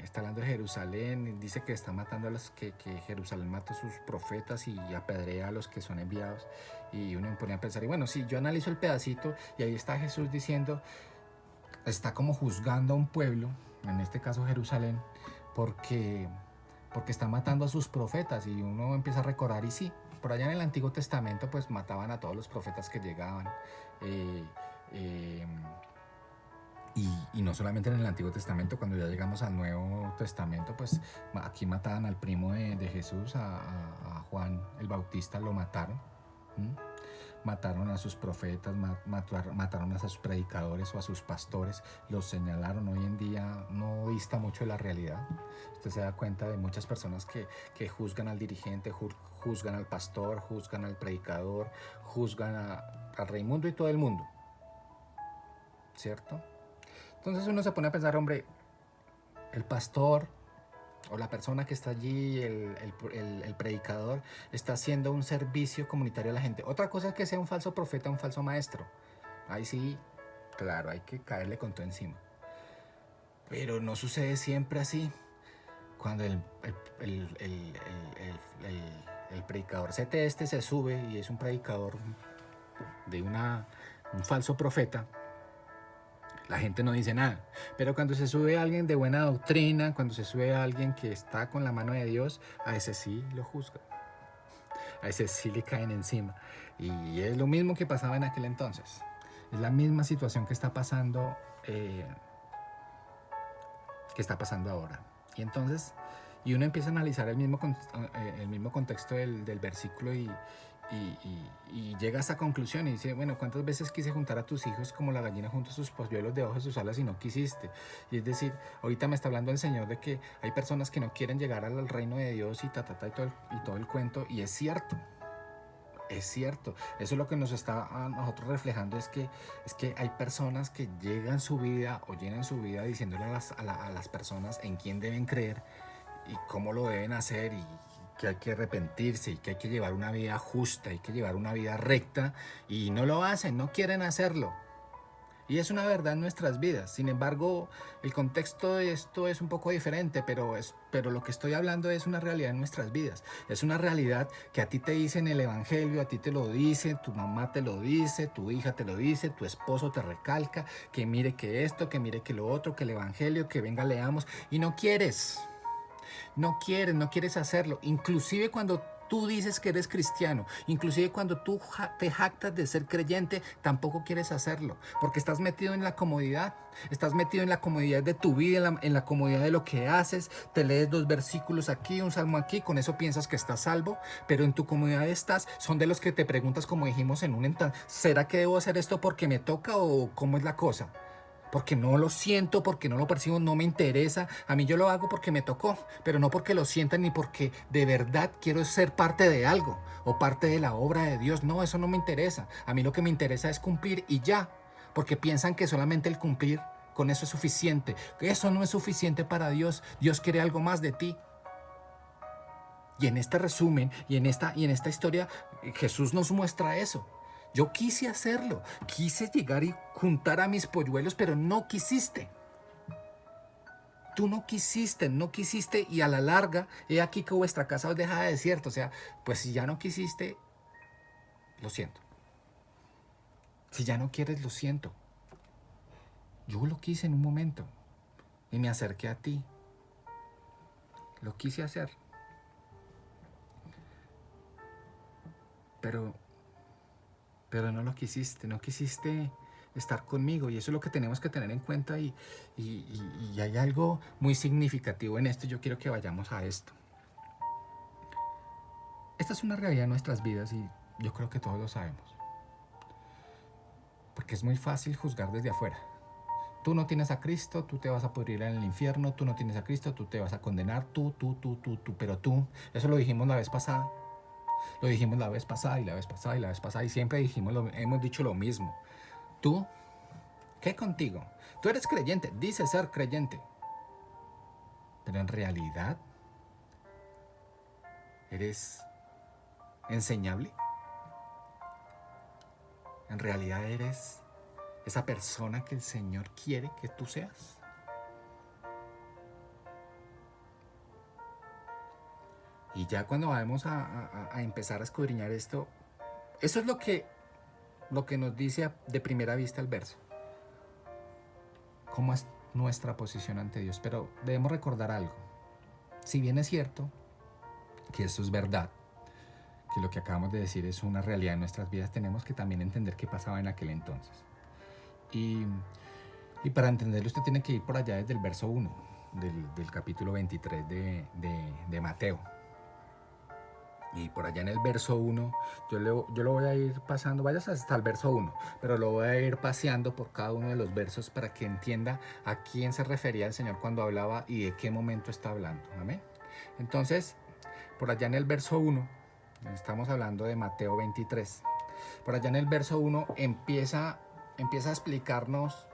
está hablando de Jerusalén, dice que está matando a los que Jerusalén mata a sus profetas y apedrea a los que son enviados. Y uno me pone a pensar, y bueno, sí, yo analizo el pedacito y ahí está Jesús diciendo, está como juzgando a un pueblo, en este caso Jerusalén, porque está matando a sus profetas, y uno empieza a recordar, y sí, por allá en el Antiguo Testamento pues mataban a todos los profetas que llegaban, y no solamente en el Antiguo Testamento, cuando ya llegamos al Nuevo Testamento, pues aquí mataban al primo de Jesús, a Juan el Bautista, lo mataron. Mataron a sus profetas, mataron a sus predicadores o a sus pastores, los señalaron. Hoy en día no dista mucho de la realidad. Usted se da cuenta de muchas personas que juzgan al dirigente, juzgan al pastor, juzgan al predicador, juzgan al rey mundo y todo el mundo, ¿cierto? Entonces uno se pone a pensar, hombre, el pastor o la persona que está allí, el predicador, está haciendo un servicio comunitario a la gente. Otra cosa es que sea un falso profeta, un falso maestro. Ahí sí, claro, hay que caerle con todo encima. Pero no sucede siempre así. Cuando el predicador se sube y es un predicador de un falso profeta, la gente no dice nada. Pero cuando se sube alguien de buena doctrina, cuando se sube alguien que está con la mano de Dios, a ese sí lo juzgan. A ese sí le caen encima. Y es lo mismo que pasaba en aquel entonces. Es la misma situación que está pasando ahora. Y entonces, uno empieza a analizar el mismo contexto del versículo y y llega a esa conclusión y dice, bueno, ¿cuántas veces quise juntar a tus hijos como la gallina junta sus polluelos debajo de sus alas y no quisiste? Y es decir, ahorita me está hablando el Señor de que hay personas que no quieren llegar al reino de Dios y y todo el cuento, y es cierto. Es cierto, eso es lo que nos está a nosotros reflejando, es que hay personas que llegan su vida o llenan su vida diciéndole a las personas en quién deben creer y cómo lo deben hacer, y que hay que arrepentirse y que hay que llevar una vida justa, hay que llevar una vida recta, y no lo hacen, no quieren hacerlo. Y es una verdad en nuestras vidas. Sin embargo, el contexto de esto es un poco diferente, pero lo que estoy hablando es una realidad en nuestras vidas. Es una realidad que a ti te dicen el Evangelio, a ti te lo dice, tu mamá te lo dice, tu hija te lo dice, tu esposo te recalca, que mire que esto, que mire que lo otro, que el Evangelio, que venga leamos, y no quieres. No quieres, no quieres hacerlo. Inclusive cuando tú dices que eres cristiano, inclusive cuando tú te jactas de ser creyente, tampoco quieres hacerlo, porque estás metido en la comodidad, estás metido en la comodidad de tu vida, en la comodidad de lo que haces, te lees 2 versículos aquí, un salmo aquí, con eso piensas que estás salvo, pero en tu comodidad son de los que te preguntas, como dijimos en un entonces, ¿será que debo hacer esto porque me toca o cómo es la cosa? Porque no lo siento, porque no lo percibo, no me interesa. A mí yo lo hago porque me tocó, pero no porque lo sienta ni porque de verdad quiero ser parte de algo o parte de la obra de Dios. No, eso no me interesa. A mí lo que me interesa es cumplir y ya, porque piensan que solamente el cumplir con eso es suficiente. Eso no es suficiente para Dios. Dios quiere algo más de ti. Y en este resumen y en esta historia, Jesús nos muestra eso. Yo quise hacerlo, quise llegar y juntar a mis polluelos, pero no quisiste. Tú no quisiste, y a la larga, he aquí que vuestra casa os deja de desierto. O sea, pues si ya no quisiste, lo siento. Si ya no quieres, lo siento. Yo lo quise en un momento y me acerqué a ti. Lo quise hacer. Pero no lo quisiste, no quisiste estar conmigo, y eso es lo que tenemos que tener en cuenta, y hay algo muy significativo en esto. Yo quiero que vayamos a esto. Esta es una realidad en nuestras vidas y yo creo que todos lo sabemos, porque es muy fácil juzgar desde afuera. Tú no tienes a Cristo, tú te vas a pudrir en el infierno, tú no tienes a Cristo, tú te vas a condenar, tú, pero tú, eso lo dijimos la vez pasada. Lo dijimos la vez pasada y la vez pasada y la vez pasada, y siempre hemos dicho lo mismo. Tú, ¿qué contigo? Tú eres creyente, dices ser creyente, pero en realidad eres enseñable. En realidad eres esa persona que el Señor quiere que tú seas. Y ya cuando vamos a empezar a escudriñar esto, eso es lo que nos dice de primera vista el verso. ¿Cómo es nuestra posición ante Dios? Pero debemos recordar algo. Si bien es cierto que eso es verdad, que lo que acabamos de decir es una realidad en nuestras vidas, tenemos que también entender qué pasaba en aquel entonces. Y para entenderlo, usted tiene que ir por allá desde el verso 1 del capítulo 23 de Mateo. Y por allá en el verso 1, yo lo voy a ir pasando, vayas hasta el verso 1, pero lo voy a ir paseando por cada uno de los versos para que entienda a quién se refería el Señor cuando hablaba y de qué momento está hablando. Amén. Entonces, por allá en el verso 1, estamos hablando de Mateo 23. Por allá en el verso 1 empieza a explicarnos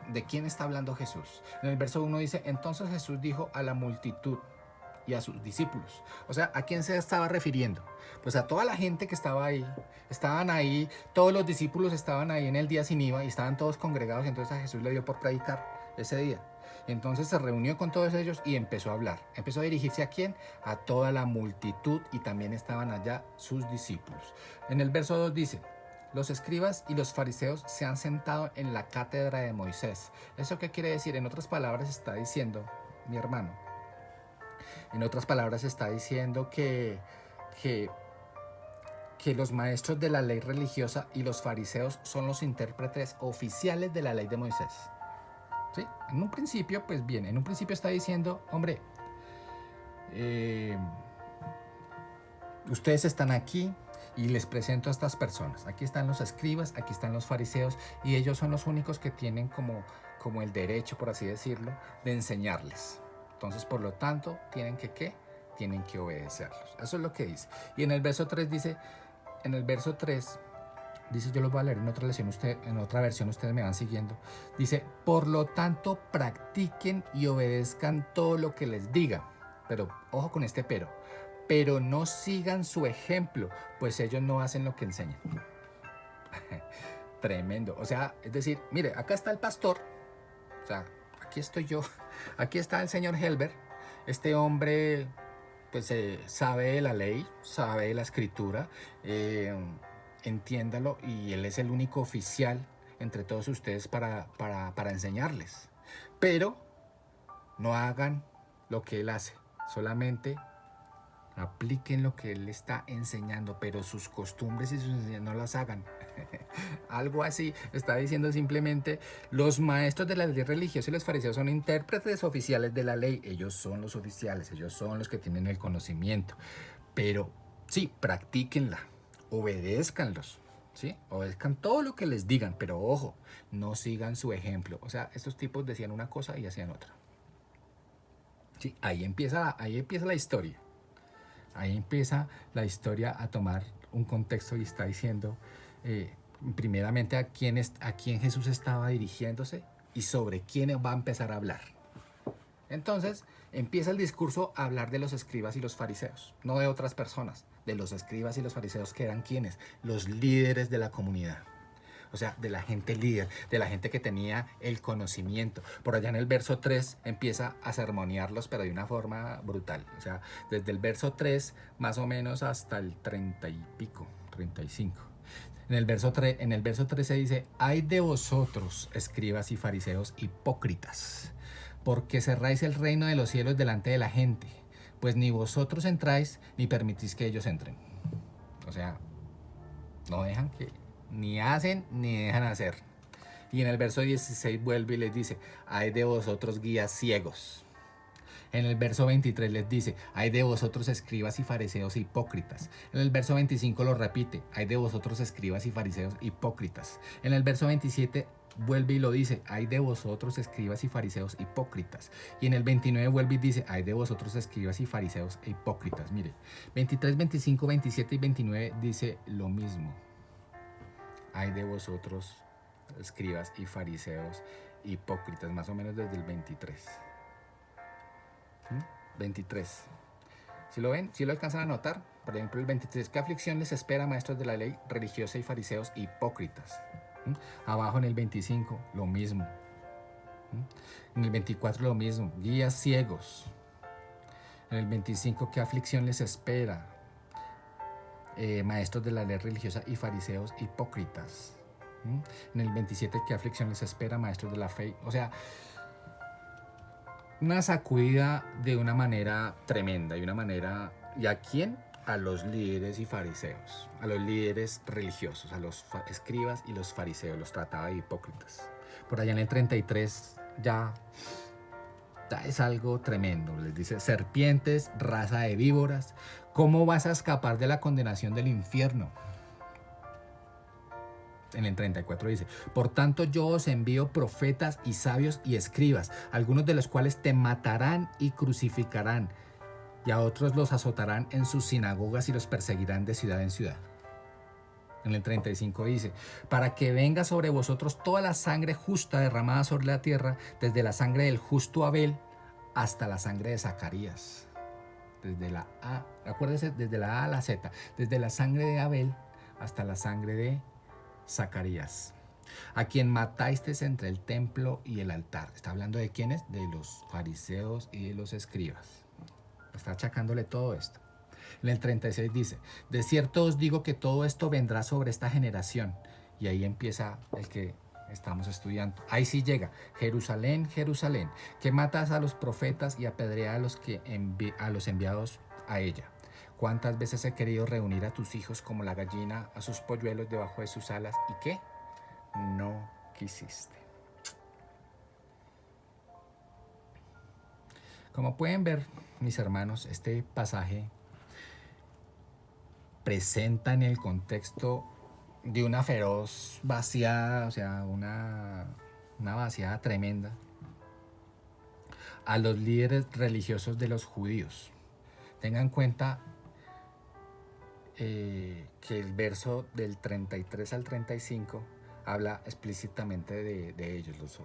de quién está hablando Jesús. En el verso 1 dice, entonces Jesús dijo a la multitud y a sus discípulos. O sea, ¿a quién se estaba refiriendo? Pues a toda la gente que estaba ahí. Estaban ahí, todos los discípulos estaban ahí en el día sin IVA y estaban todos congregados, y entonces a Jesús le dio por predicar ese día. Entonces se reunió con todos ellos y empezó a hablar. Empezó a dirigirse ¿a quién? A toda la multitud, y también estaban allá sus discípulos. En el verso 2 dice, los escribas y los fariseos se han sentado en la cátedra de Moisés. ¿Eso qué quiere decir? En otras palabras está diciendo, mi hermano, en otras palabras está diciendo que los maestros de la ley religiosa y los fariseos son los intérpretes oficiales de la ley de Moisés. ¿Sí? En un principio, pues bien, en un principio está diciendo, hombre, ustedes están aquí Y les presento a estas personas. Aquí están los escribas, aquí están los fariseos, y ellos son los únicos que tienen como el derecho, por así decirlo, de enseñarles. Entonces, por lo tanto, tienen que, ¿qué? Tienen que obedecerlos. Eso es lo que dice. Y en el verso 3 dice, en el verso 3 dice, yo lo voy a leer en otra lección, en otra versión ustedes me van siguiendo. Dice, por lo tanto, practiquen y obedezcan todo lo que les diga. Pero, ojo con este pero no sigan su ejemplo, pues ellos no hacen lo que enseñan. Tremendo. O sea, es decir, mire, acá está el pastor, o sea, aquí estoy yo, aquí está el señor Helber, este hombre pues sabe de la ley, sabe de la escritura, entiéndalo, y él es el único oficial entre todos ustedes para enseñarles. Pero no hagan lo que él hace, solamente apliquen lo que él está enseñando, pero sus costumbres y sus enseñanzas no las hagan. Algo así está diciendo simplemente, los maestros de la ley religiosa y los fariseos son intérpretes oficiales de la ley. Ellos son los oficiales, ellos son los que tienen el conocimiento. Pero sí, practíquenla, obedézcanlos, ¿sí? Obedezcan todo lo que les digan, pero ojo, no sigan su ejemplo. O sea, estos tipos decían una cosa y hacían otra. Sí, ahí empieza la historia. Ahí empieza la historia a tomar un contexto y está diciendo primeramente a quién Jesús estaba dirigiéndose y sobre quién va a empezar a hablar. Entonces empieza el discurso a hablar de los escribas y los fariseos, no de otras personas, de los escribas y los fariseos, que eran quienes, los líderes de la comunidad. O sea, de la gente líder, de la gente que tenía el conocimiento. Por allá en el verso 3 empieza a sermonearlos, pero de una forma brutal. O sea, desde el verso 3 más o menos hasta el 30 y pico, 35. En el verso 3 se dice, ay de vosotros, escribas y fariseos hipócritas, porque cerráis el reino de los cielos delante de la gente, pues ni vosotros entráis ni permitís que ellos entren. O sea, no dejan que... ni hacen ni dejan hacer. Y en el verso 16 vuelve y les dice, ay de vosotros guías ciegos. En el verso 23 les dice, ay de vosotros escribas y fariseos hipócritas. En el verso 25 lo repite, ay de vosotros escribas y fariseos hipócritas. En el verso 27 vuelve y lo dice, ay de vosotros escribas y fariseos hipócritas. Y en el 29 vuelve y dice, ay de vosotros escribas y fariseos hipócritas. Mire, 23, 25, 27 y 29 dice lo mismo. Ay de vosotros, escribas y fariseos hipócritas, más o menos desde el 23. 23. ¿Sí lo ven? ¿Sí lo alcanzan a notar? Por ejemplo, el 23. ¿Qué aflicción les espera, maestros de la ley religiosa y fariseos hipócritas? Abajo en el 25, lo mismo. En el 24, lo mismo. Guías ciegos. En el 25, ¿qué aflicción les espera? Maestros de la ley religiosa y fariseos hipócritas. En el 27, ¿qué aflicción les espera? Maestros de la fe. O sea, una sacudida de una manera tremenda, y una manera... ¿Y a quién? A los líderes y fariseos, a los líderes religiosos, a los escribas y los fariseos, los trataba de hipócritas. Por allá en el 33 ya es algo tremendo. Les dice, serpientes, raza de víboras, ¿cómo vas a escapar de la condenación del infierno? En el 34 dice, por tanto yo os envío profetas y sabios y escribas, algunos de los cuales te matarán y crucificarán, y a otros los azotarán en sus sinagogas y los perseguirán de ciudad en ciudad. En el 35 dice, para que venga sobre vosotros toda la sangre justa derramada sobre la tierra, desde la sangre del justo Abel hasta la sangre de Zacarías. Desde la A, acuérdense, desde la A a la Z, desde la sangre de Abel hasta la sangre de Zacarías, a quien matasteis entre el templo y el altar. Está hablando de quiénes, de los fariseos y de los escribas. Está achacándole todo esto. En el 36 dice, de cierto os digo que todo esto vendrá sobre esta generación. Y ahí empieza el que estamos estudiando. Ahí sí llega, Jerusalén, Jerusalén, que matas a los profetas y apedreas a los enviados a ella. ¿Cuántas veces he querido reunir a tus hijos como la gallina a sus polluelos debajo de sus alas? ¿Y qué? No quisiste. Como pueden ver, mis hermanos, este pasaje presenta en el contexto de una feroz vaciada, o sea, una vaciada tremenda, a los líderes religiosos de los judíos. Tengan en cuenta que el verso del 33 al 35 habla explícitamente de ellos,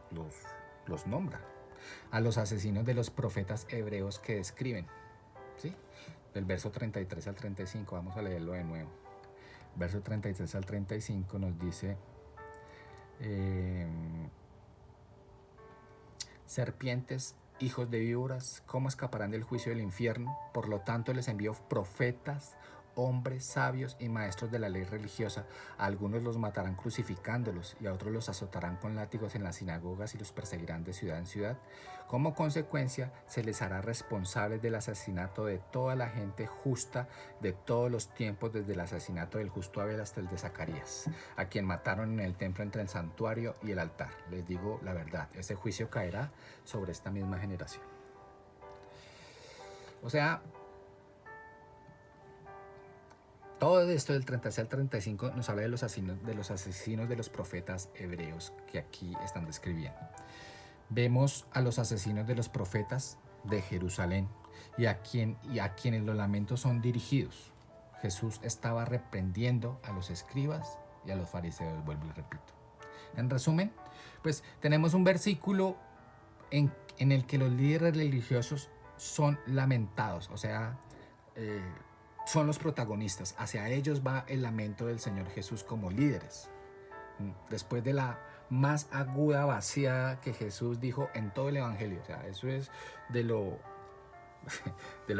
los nombra. A los asesinos de los profetas hebreos que describen, ¿sí? Del verso 33 al 35, vamos a leerlo de nuevo. Verso 33 al 35 nos dice: serpientes, hijos de víboras, ¿cómo escaparán del juicio del infierno? Por lo tanto les envío profetas, hombres sabios y maestros de la ley religiosa. A algunos los matarán crucificándolos y a otros los azotarán con látigos en las sinagogas y los perseguirán de ciudad en ciudad. Como consecuencia, se les hará responsables del asesinato de toda la gente justa de todos los tiempos, desde el asesinato del justo Abel hasta el de Zacarías, a quien mataron en el templo entre el santuario y el altar. Les digo la verdad, ese juicio caerá sobre esta misma generación. O sea, todo esto del 36 al 35 nos habla de los asesinos de los profetas hebreos que aquí están describiendo. Vemos a los asesinos de los profetas de Jerusalén y a quienes los lamentos son dirigidos. Jesús estaba reprendiendo a los escribas y a los fariseos, vuelvo y repito. En resumen, pues tenemos un versículo en el que los líderes religiosos son lamentados, o sea, son los protagonistas. Hacia ellos va el lamento del Señor Jesús como líderes. Después de la más aguda vaciada que Jesús dijo en todo el Evangelio. O sea, eso es de lo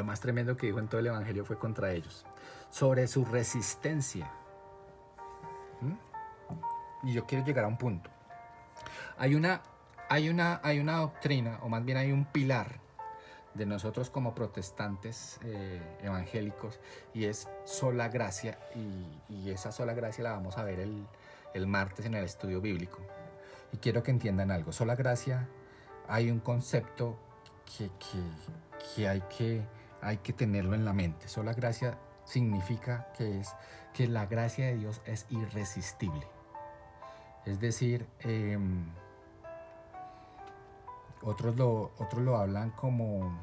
más tremendo que dijo en todo el Evangelio, fue contra ellos. Sobre su resistencia. Y yo quiero llegar a un punto. Hay una doctrina, o más bien hay un pilar de nosotros como protestantes evangélicos, y es sola gracia, y esa sola gracia la vamos a ver el martes en el estudio bíblico. Y quiero que entiendan algo. Sola gracia, hay un concepto que hay que tenerlo en la mente. Sola gracia significa que la gracia de Dios es irresistible. Es decir, otros lo hablan como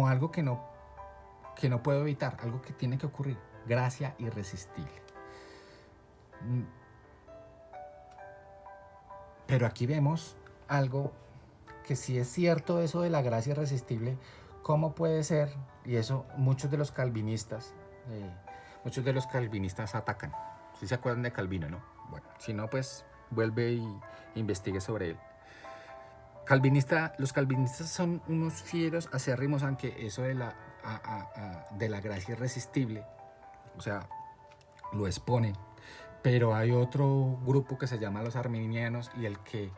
algo que no puedo evitar, algo que tiene que ocurrir. Gracia irresistible. Pero aquí vemos algo que sí es cierto, eso de la gracia irresistible. ¿Cómo puede ser? Y eso muchos de los calvinistas atacan. ¿Sí se acuerdan de Calvino, no? Bueno, si no, pues vuelve y investigue sobre él. Los calvinistas son unos fieros acérrimos, aunque eso de la gracia irresistible, o sea, lo exponen. Pero hay otro grupo que se llama los arminianos, y el que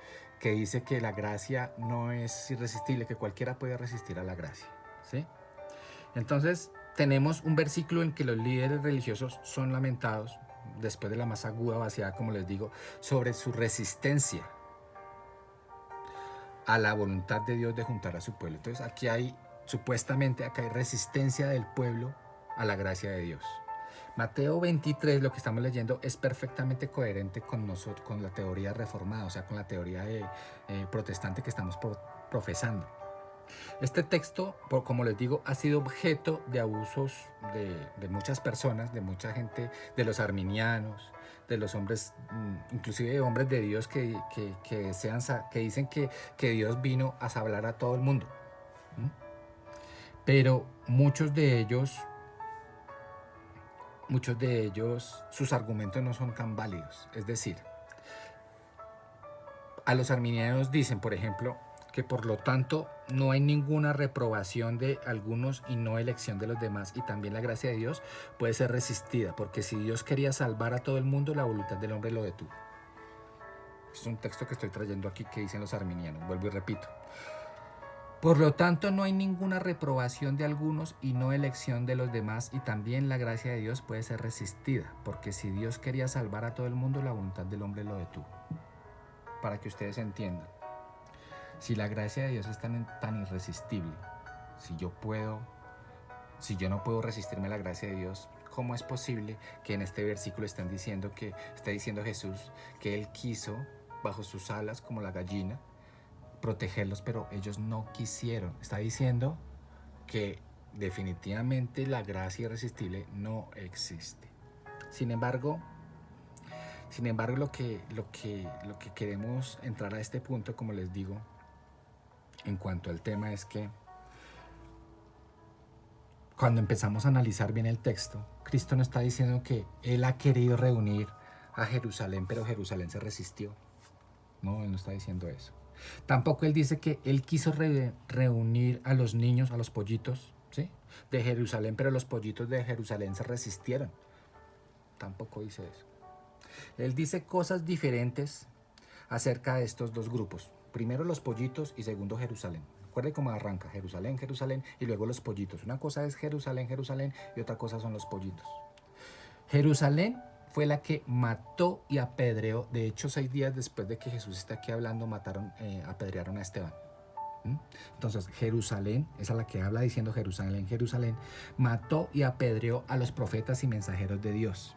dice que la gracia no es irresistible, que cualquiera puede resistir a la gracia, ¿sí? Entonces tenemos un versículo en que los líderes religiosos son lamentados, después de la más aguda vaciada, como les digo, sobre su resistencia a la voluntad de Dios de juntar a su pueblo. Entonces aquí supuestamente hay resistencia del pueblo a la gracia de Dios. Mateo 23, lo que estamos leyendo, es perfectamente coherente con nosotros, con la teoría reformada, o sea, con la teoría protestante que estamos profesando. Este texto, como les digo, ha sido objeto de abusos de muchas personas, de mucha gente, de los arminianos, de los hombres, inclusive de hombres de Dios que dicen que Dios vino a hablar a todo el mundo. Pero muchos de ellos, sus argumentos no son tan válidos. Es decir, a los arminianos dicen, por ejemplo, que por lo tanto no hay ninguna reprobación de algunos y no elección de los demás, y también la gracia de Dios puede ser resistida, porque si Dios quería salvar a todo el mundo, la voluntad del hombre lo detuvo. Es un texto que estoy trayendo aquí que dicen los arminianos, vuelvo y repito. Por lo tanto, no hay ninguna reprobación de algunos y no elección de los demás, y también la gracia de Dios puede ser resistida, porque si Dios quería salvar a todo el mundo, la voluntad del hombre lo detuvo. Para que ustedes entiendan, si la gracia de Dios es tan irresistible, si yo puedo Si yo no puedo resistirme a la gracia de Dios, ¿cómo es posible que en este versículo está diciendo Jesús que Él quiso, bajo sus alas como la gallina, protegerlos, pero ellos no quisieron? Está diciendo que definitivamente la gracia irresistible no existe. Sin embargo, lo que queremos entrar a este punto, como les digo, en cuanto al tema, es que cuando empezamos a analizar bien el texto, Cristo no está diciendo que Él ha querido reunir a Jerusalén, pero Jerusalén se resistió. No, Él no está diciendo eso. Tampoco Él dice que Él quiso reunir a los niños, a los pollitos, ¿sí?, de Jerusalén, pero los pollitos de Jerusalén se resistieron. Tampoco dice eso. Él dice cosas diferentes acerca de estos dos grupos. Primero los pollitos y segundo Jerusalén. Recuerde cómo arranca: Jerusalén, Jerusalén, y luego los pollitos. Una cosa es Jerusalén, Jerusalén, y otra cosa son los pollitos. Jerusalén fue la que mató y apedreó. De hecho, 6 días después de que Jesús está aquí hablando, apedrearon a Esteban. Entonces, Jerusalén es a la que habla diciendo Jerusalén, Jerusalén, mató y apedreó a los profetas y mensajeros de Dios.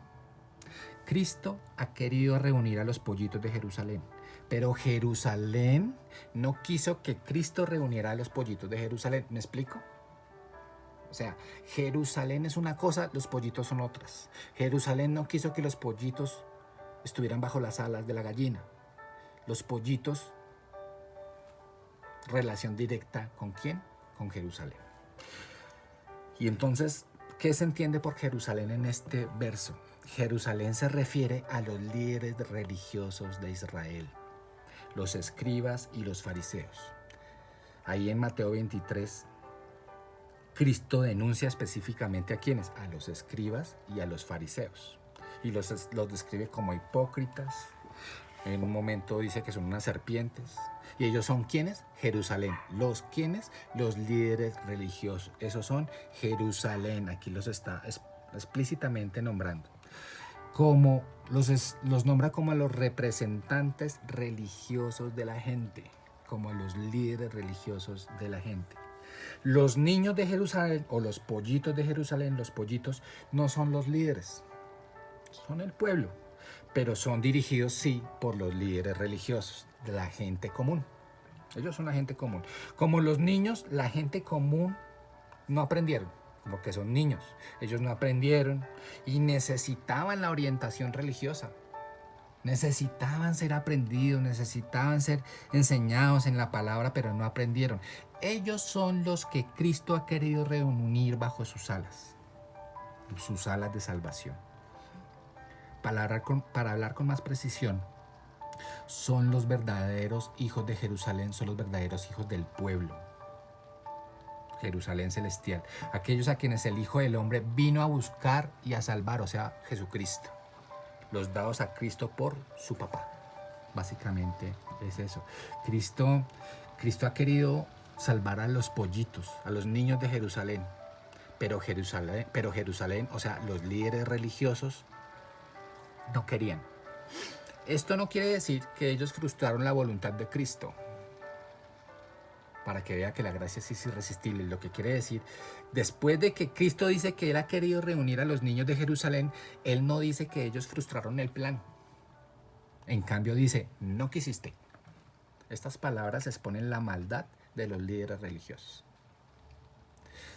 Cristo ha querido reunir a los pollitos de Jerusalén, pero Jerusalén no quiso que Cristo reuniera a los pollitos de Jerusalén. ¿Me explico? O sea, Jerusalén es una cosa, los pollitos son otras. Jerusalén no quiso que los pollitos estuvieran bajo las alas de la gallina. Los pollitos, relación directa ¿con quién? Con Jerusalén. Y entonces, ¿qué se entiende por Jerusalén en este verso? Jerusalén se refiere a los líderes religiosos de Israel, los escribas y los fariseos. Ahí en Mateo 23, Cristo denuncia específicamente a quienes, a los escribas y a los fariseos, y los describe como hipócritas. En un momento dice que son unas serpientes. ¿Y ellos son quiénes? Jerusalén. ¿Los quiénes? Los líderes religiosos. Esos son Jerusalén. Aquí los está explícitamente nombrando. Como los nombra como a los representantes religiosos de la gente, como a los líderes religiosos de la gente. Los niños de Jerusalén o los pollitos de Jerusalén, los pollitos no son los líderes, son el pueblo, pero son dirigidos sí por los líderes religiosos, de la gente común. Ellos son la gente común. Como los niños, la gente común no aprendieron, porque son niños. Ellos no aprendieron y necesitaban la orientación religiosa. Necesitaban ser aprendidos, necesitaban ser enseñados en la palabra, pero no aprendieron. Ellos son los que Cristo ha querido reunir bajo sus alas de salvación. Para hablar con más precisión, son los verdaderos hijos de Jerusalén, son los verdaderos hijos del pueblo. Jerusalén celestial, aquellos a quienes el Hijo del Hombre vino a buscar y a salvar, o sea, Jesucristo. Los dados a Cristo por su papá. Básicamente es eso. Cristo ha querido salvar a los pollitos, a los niños de Jerusalén. Pero Jerusalén, o sea, los líderes religiosos, no querían. Esto no quiere decir que ellos frustraron la voluntad de Cristo, para que vea que la gracia es irresistible. Lo que quiere decir, después de que Cristo dice que Él ha querido reunir a los niños de Jerusalén, Él no dice que ellos frustraron el plan. En cambio dice, no quisiste. Estas palabras exponen la maldad de los líderes religiosos.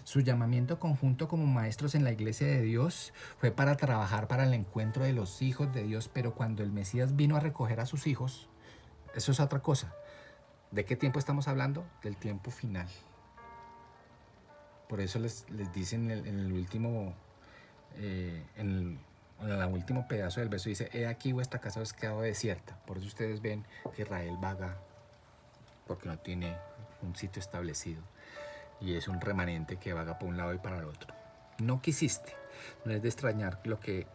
Su llamamiento conjunto como maestros en la iglesia de Dios fue para trabajar para el encuentro de los hijos de Dios, pero cuando el Mesías vino a recoger a sus hijos, eso es otra cosa. ¿De qué tiempo estamos hablando? Del tiempo final. Por eso les dicen en el último pedazo del verso, dice: he aquí vuestra casa os quedado desierta. Por eso ustedes ven que Israel vaga, porque no tiene un sitio establecido, y es un remanente que vaga por un lado y para el otro. No quisiste. No es de extrañar lo que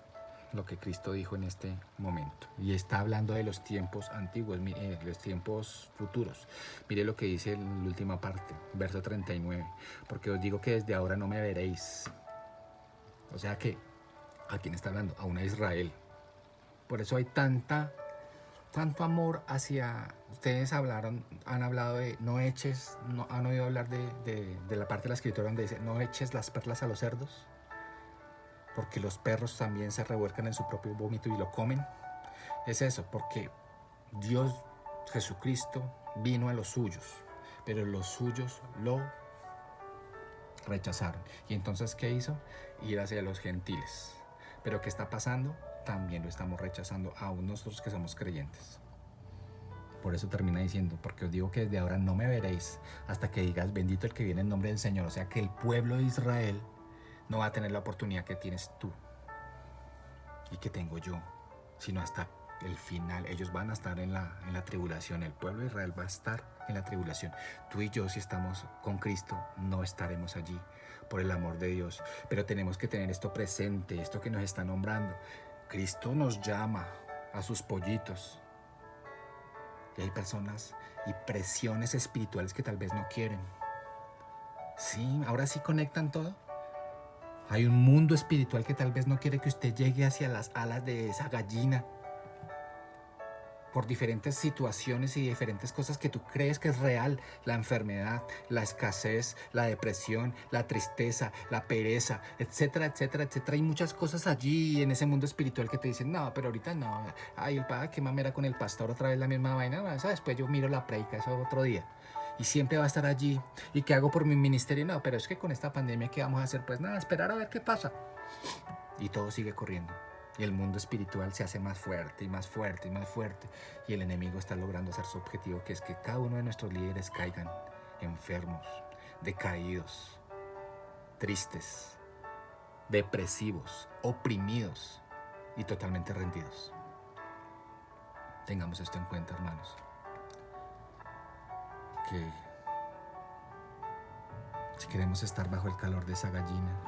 Cristo dijo en este momento. Y está hablando de los tiempos antiguos, los tiempos futuros. Mire lo que dice en la última parte, verso 39. Porque os digo que desde ahora no me veréis. O sea que, ¿a quién está hablando? A una Israel. Por eso hay tanta tanto amor hacia... Ustedes han hablado de no eches, no, han oído hablar de la parte de la escritura donde dice no eches las perlas a los cerdos, porque los perros también se revuelcan en su propio vómito y lo comen. Es eso, porque Dios, Jesucristo, vino a los suyos, pero los suyos lo rechazaron. Y entonces, ¿qué hizo? Ir hacia los gentiles. Pero ¿qué está pasando? También lo estamos rechazando aún nosotros que somos creyentes. Por eso termina diciendo, porque os digo que desde ahora no me veréis hasta que digas bendito el que viene en nombre del Señor. O sea que el pueblo de Israel no va a tener la oportunidad que tienes tú y que tengo yo, sino hasta el final. Ellos van a estar en la tribulación. El pueblo de Israel va a estar en la tribulación. Tú y yo, si estamos con Cristo, no estaremos allí por el amor de Dios. Pero tenemos que tener esto presente, esto que nos está nombrando. Cristo nos llama a sus pollitos. Y hay personas y presiones espirituales que tal vez no quieren. Sí, ahora sí conectan todo. Hay un mundo espiritual que tal vez no quiere que usted llegue hacia las alas de esa gallina por diferentes situaciones y diferentes cosas que tú crees que es real. La enfermedad, la escasez, la depresión, la tristeza, la pereza, etcétera, etcétera, etcétera. Hay muchas cosas allí en ese mundo espiritual que te dicen, no, pero ahorita no. Ay, el padre, qué mamera con el pastor, otra vez la misma vaina. Bueno, después yo miro la predica, eso otro día. Y siempre va a estar allí. ¿Y qué hago por mi ministerio? No, pero es que con esta pandemia, ¿qué vamos a hacer? Pues nada, esperar a ver qué pasa. Y todo sigue corriendo. Y el mundo espiritual se hace más fuerte y más fuerte y más fuerte. Y el enemigo está logrando hacer su objetivo, que es que cada uno de nuestros líderes caigan enfermos, decaídos, tristes, depresivos, oprimidos y totalmente rendidos. Tengamos esto en cuenta, hermanos. Que si queremos estar bajo el calor de esa gallina,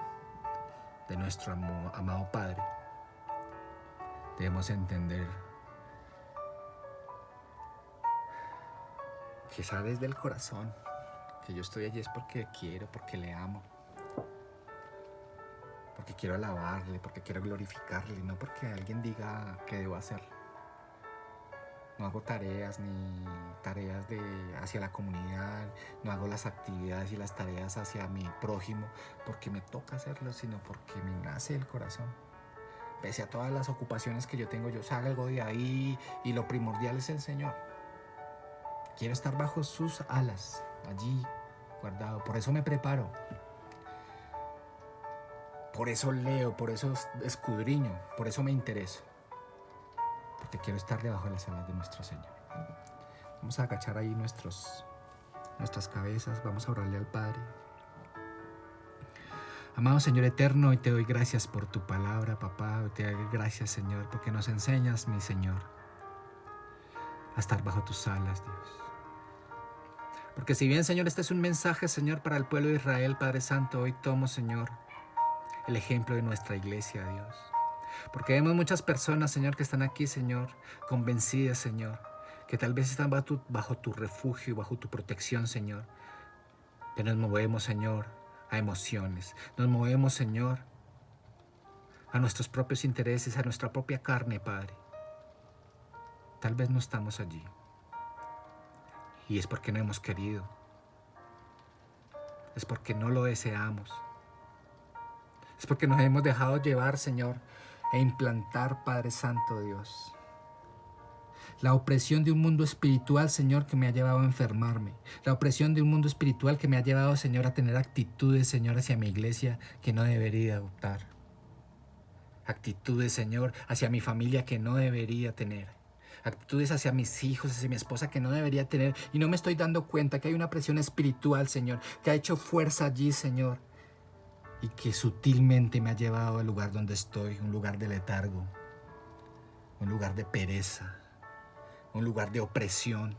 de nuestro amado Padre, debemos entender que sale desde el corazón, que yo estoy allí es porque quiero, porque le amo, porque quiero alabarle, porque quiero glorificarle, no porque alguien diga que debo hacer. No hago tareas ni tareas hacia la comunidad, no hago las actividades y las tareas hacia mi prójimo porque me toca hacerlo, sino porque me nace el corazón. Pese a todas las ocupaciones que yo tengo, yo salgo de ahí y lo primordial es el Señor. Quiero estar bajo sus alas, allí, guardado. Por eso me preparo. Por eso leo, por eso escudriño, por eso me intereso. Porque quiero estar debajo de las alas de nuestro Señor. Vamos a agachar ahí nuestras cabezas, vamos a orarle al Padre. Amado Señor eterno, hoy te doy gracias por tu palabra, papá. Hoy te doy gracias, Señor, porque nos enseñas, mi Señor, a estar bajo tus alas, Dios. Porque si bien, Señor, este es un mensaje, Señor, para el pueblo de Israel, Padre Santo, hoy tomo, Señor, el ejemplo de nuestra iglesia, Dios. Porque vemos muchas personas, Señor, que están aquí, Señor, convencidas, Señor, que tal vez están bajo tu refugio, bajo tu protección, Señor. Pero nos movemos, Señor, a emociones. Nos movemos, Señor, a nuestros propios intereses, a nuestra propia carne, Padre. Tal vez no estamos allí. Y es porque no hemos querido. Es porque no lo deseamos. Es porque nos hemos dejado llevar, Señor, e implantar, Padre Santo, Dios, la opresión de un mundo espiritual, Señor, que me ha llevado a enfermarme. La opresión de un mundo espiritual que me ha llevado, Señor, a tener actitudes, Señor, hacia mi iglesia que no debería adoptar. Actitudes, Señor, hacia mi familia que no debería tener. Actitudes hacia mis hijos, hacia mi esposa que no debería tener. Y no me estoy dando cuenta que hay una presión espiritual, Señor, que ha hecho fuerza allí, Señor. Y que sutilmente me ha llevado al lugar donde estoy, un lugar de letargo, un lugar de pereza, un lugar de opresión,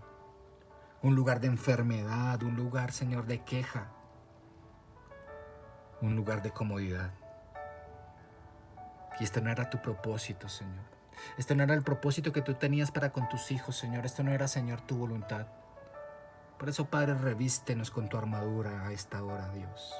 un lugar de enfermedad, un lugar, Señor, de queja, un lugar de comodidad. Y esto no era tu propósito, Señor. Esto no era el propósito que tú tenías para con tus hijos, Señor. Esto no era, Señor, tu voluntad. Por eso, Padre, revístenos con tu armadura a esta hora, Dios.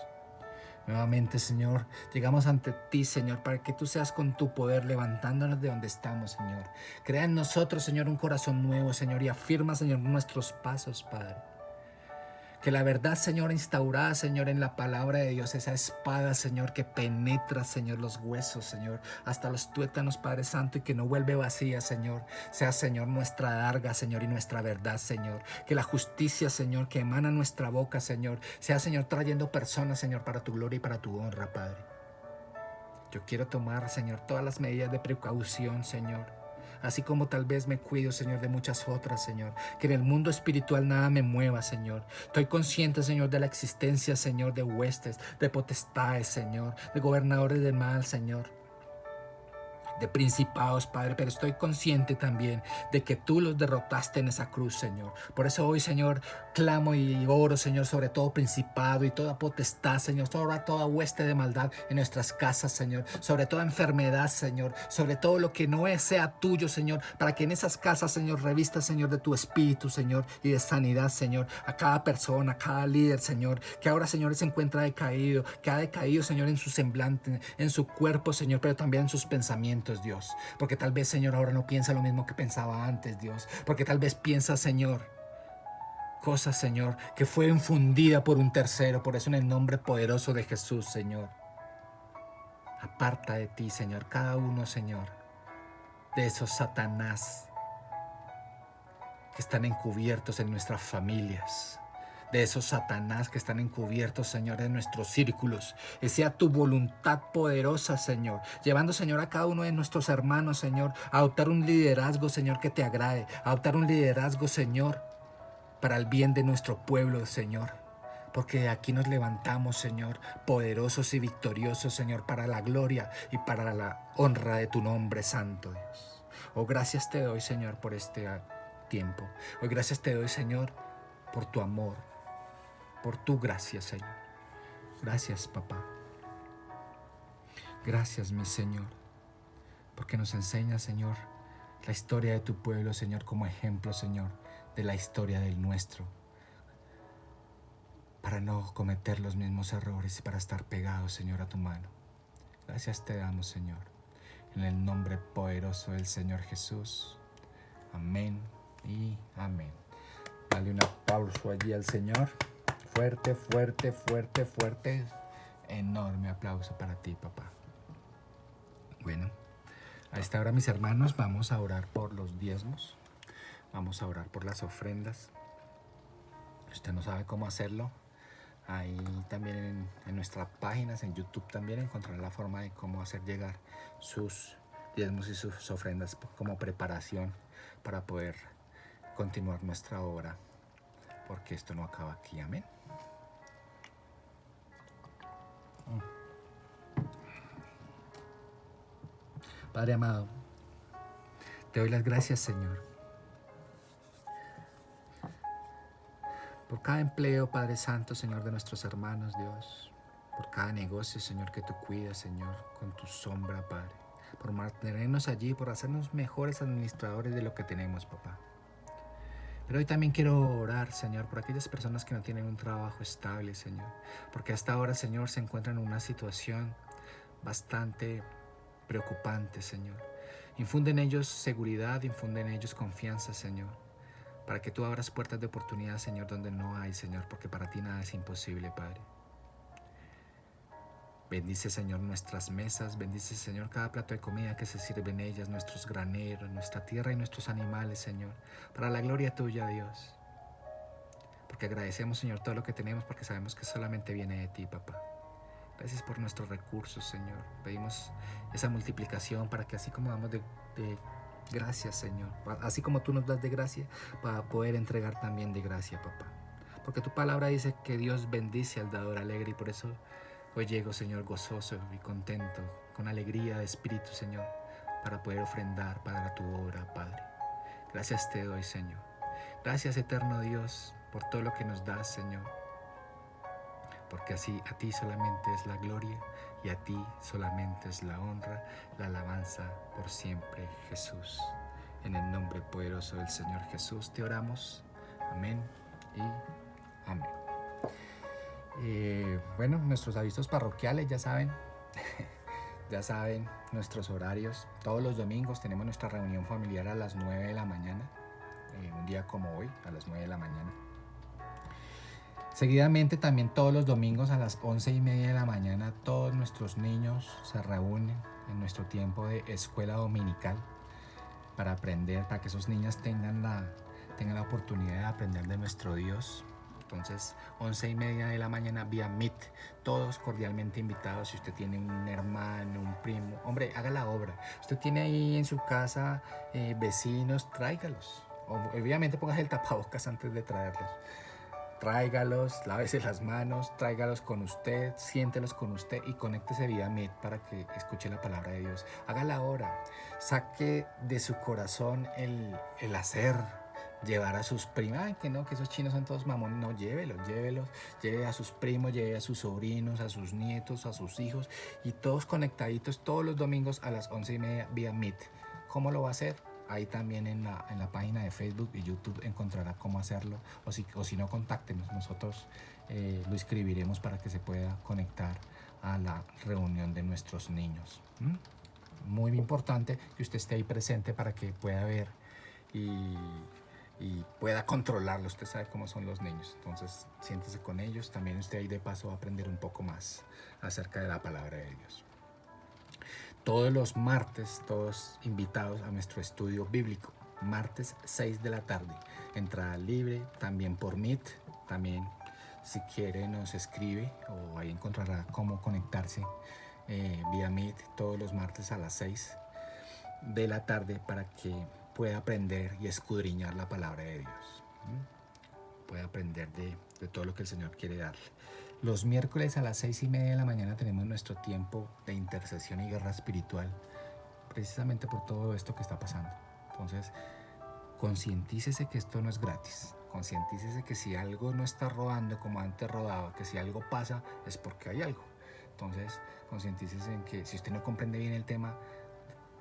Nuevamente, Señor, llegamos ante ti, Señor, para que tú seas con tu poder levantándonos de donde estamos, Señor. Crea en nosotros, Señor, un corazón nuevo, Señor, y afirma, Señor, nuestros pasos, Padre. Que la verdad, Señor, instaurada, Señor, en la palabra de Dios, esa espada, Señor, que penetra, Señor, los huesos, Señor, hasta los tuétanos, Padre Santo, y que no vuelve vacía, Señor, sea, Señor, nuestra darga, Señor, y nuestra verdad, Señor. Que la justicia, Señor, que emana nuestra boca, Señor, sea, Señor, trayendo personas, Señor, para tu gloria y para tu honra, Padre. Yo quiero tomar, Señor, todas las medidas de precaución, Señor. Así como tal vez me cuido, Señor, de muchas otras, Señor. Que en el mundo espiritual nada me mueva, Señor. Estoy consciente, Señor, de la existencia, Señor, de huestes, de potestades, Señor, de gobernadores del mal, Señor, de principados, Padre, pero estoy consciente también de que tú los derrotaste en esa cruz, Señor. Por eso hoy, Señor, clamo y oro, Señor, sobre todo principado y toda potestad, Señor, sobre toda hueste de maldad en nuestras casas, Señor, sobre toda enfermedad, Señor, sobre todo lo que no sea tuyo, Señor, para que en esas casas, Señor, revistas, Señor, de tu espíritu, Señor, y de sanidad, Señor, a cada persona, a cada líder, Señor, que ahora, Señor, se encuentra decaído, que ha decaído, Señor, en su semblante, en su cuerpo, Señor, pero también en sus pensamientos, Dios, porque tal vez, Señor, ahora no piensa lo mismo que pensaba antes, Dios, porque tal vez piensa, Señor, cosas, Señor, que fue infundida por un tercero. Por eso, en el nombre poderoso de Jesús, Señor, aparta de ti, Señor, cada uno, Señor, de esos Satanás que están encubiertos en nuestras familias, de esos Satanás que están encubiertos, Señor, en nuestros círculos. Y sea tu voluntad poderosa, Señor, llevando, Señor, a cada uno de nuestros hermanos, Señor, a adoptar un liderazgo, Señor, que te agrade, a adoptar un liderazgo, Señor, para el bien de nuestro pueblo, Señor. Porque aquí nos levantamos, Señor, poderosos y victoriosos, Señor, para la gloria y para la honra de tu nombre, Santo Dios. Oh, gracias te doy, Señor, por este tiempo. Hoy gracias te doy, Señor, por tu amor, por tu gracia, Señor. Gracias, papá. Gracias, mi Señor, porque nos enseña, Señor, la historia de tu pueblo, Señor, como ejemplo, Señor, de la historia del nuestro, para no cometer los mismos errores y para estar pegados, Señor, a tu mano. Gracias te damos, Señor, en el nombre poderoso del Señor Jesús. Amén y amén. Dale un aplauso allí al Señor. Fuerte, fuerte, fuerte, fuerte. Enorme aplauso para ti, papá. Bueno, a esta hora, mis hermanos, vamos a orar por los diezmos. Vamos a orar por las ofrendas. Usted no sabe cómo hacerlo. Ahí también en nuestras páginas, en YouTube también encontrará la forma de cómo hacer llegar sus diezmos y sus ofrendas como preparación para poder continuar nuestra obra, porque esto no acaba aquí. Amén. Padre amado, te doy las gracias, Señor, por cada empleo, Padre Santo, Señor, de nuestros hermanos, Dios, por cada negocio, Señor, que tú cuidas, Señor, con tu sombra, Padre, por mantenernos allí, por hacernos mejores administradores de lo que tenemos, papá. Pero hoy también quiero orar, Señor, por aquellas personas que no tienen un trabajo estable, Señor, porque hasta ahora, Señor, se encuentran en una situación bastante preocupante, Señor. Infunde en ellos seguridad, infunde en ellos confianza, Señor, para que tú abras puertas de oportunidad, Señor, donde no hay, Señor, porque para ti nada es imposible, Padre. Bendice, Señor, nuestras mesas, bendice, Señor, cada plato de comida que se sirve en ellas, nuestros graneros, nuestra tierra y nuestros animales, Señor, para la gloria tuya, Dios. Porque agradecemos, Señor, todo lo que tenemos, porque sabemos que solamente viene de ti, papá. Gracias por nuestros recursos, Señor. Pedimos esa multiplicación para que así como damos de gracia, Señor, así como tú nos das de gracia, para poder entregar también de gracia, papá. Porque tu palabra dice que Dios bendice al dador alegre, y por eso hoy llego, Señor, gozoso y contento, con alegría de espíritu, Señor, para poder ofrendar para tu obra, Padre. Gracias te doy, Señor. Gracias, eterno Dios, por todo lo que nos das, Señor. Porque así a ti solamente es la gloria y a ti solamente es la honra, la alabanza por siempre, Jesús. En el nombre poderoso del Señor Jesús te oramos. Amén y amén. bueno, nuestros avisos parroquiales, ya saben, ya saben nuestros horarios. Todos los domingos tenemos nuestra reunión familiar a las 9 de la mañana, un día como hoy, a las 9 de la mañana. Seguidamente también todos los domingos a las 11:30 de la mañana todos nuestros niños se reúnen en nuestro tiempo de escuela dominical para aprender, para que esos niños tengan la oportunidad de aprender de nuestro Dios. Entonces, 11:30 de la mañana vía Meet, todos cordialmente invitados. Si usted tiene un hermano, un primo, hombre, haga la obra. Usted tiene ahí en su casa vecinos, tráigalos. Obviamente póngase el tapabocas antes de traerlos. Tráigalos, lávese las manos, tráigalos con usted, siéntelos con usted y conéctese vía Meet para que escuche la palabra de Dios. Haga la obra, saque de su corazón el hacer, llevar a sus primos. Ay, que no, que esos chinos son todos mamones. No, llévelos, lleve a sus primos, lleve a sus sobrinos, a sus nietos, a sus hijos y todos conectaditos todos los domingos a las 11:30 vía Meet. ¿Cómo lo va a hacer? Ahí también en la página de Facebook y YouTube encontrará cómo hacerlo, o si no, contáctenos, nosotros lo escribiremos para que se pueda conectar a la reunión de nuestros niños. Muy importante que usted esté ahí presente para que pueda ver y pueda controlarlo. Usted sabe cómo son los niños, entonces siéntese con ellos. También usted ahí de paso va a aprender un poco más acerca de la palabra de Dios. Todos los martes, todos invitados a nuestro estudio bíblico, martes 6 de la tarde, entrada libre, también por Meet, también si quiere nos escribe o ahí encontrará cómo conectarse vía Meet todos los martes a las 6 de la tarde para que pueda aprender y escudriñar la palabra de Dios. Pueda aprender de todo lo que el Señor quiere darle. Los miércoles a las 6:30 de la mañana tenemos nuestro tiempo de intercesión y guerra espiritual, precisamente por todo esto que está pasando. Entonces, concientícese que esto no es gratis. Concientícese que si algo no está rodando como antes rodaba, que si algo pasa es porque hay algo. Entonces, concientícese en que si usted no comprende bien el tema,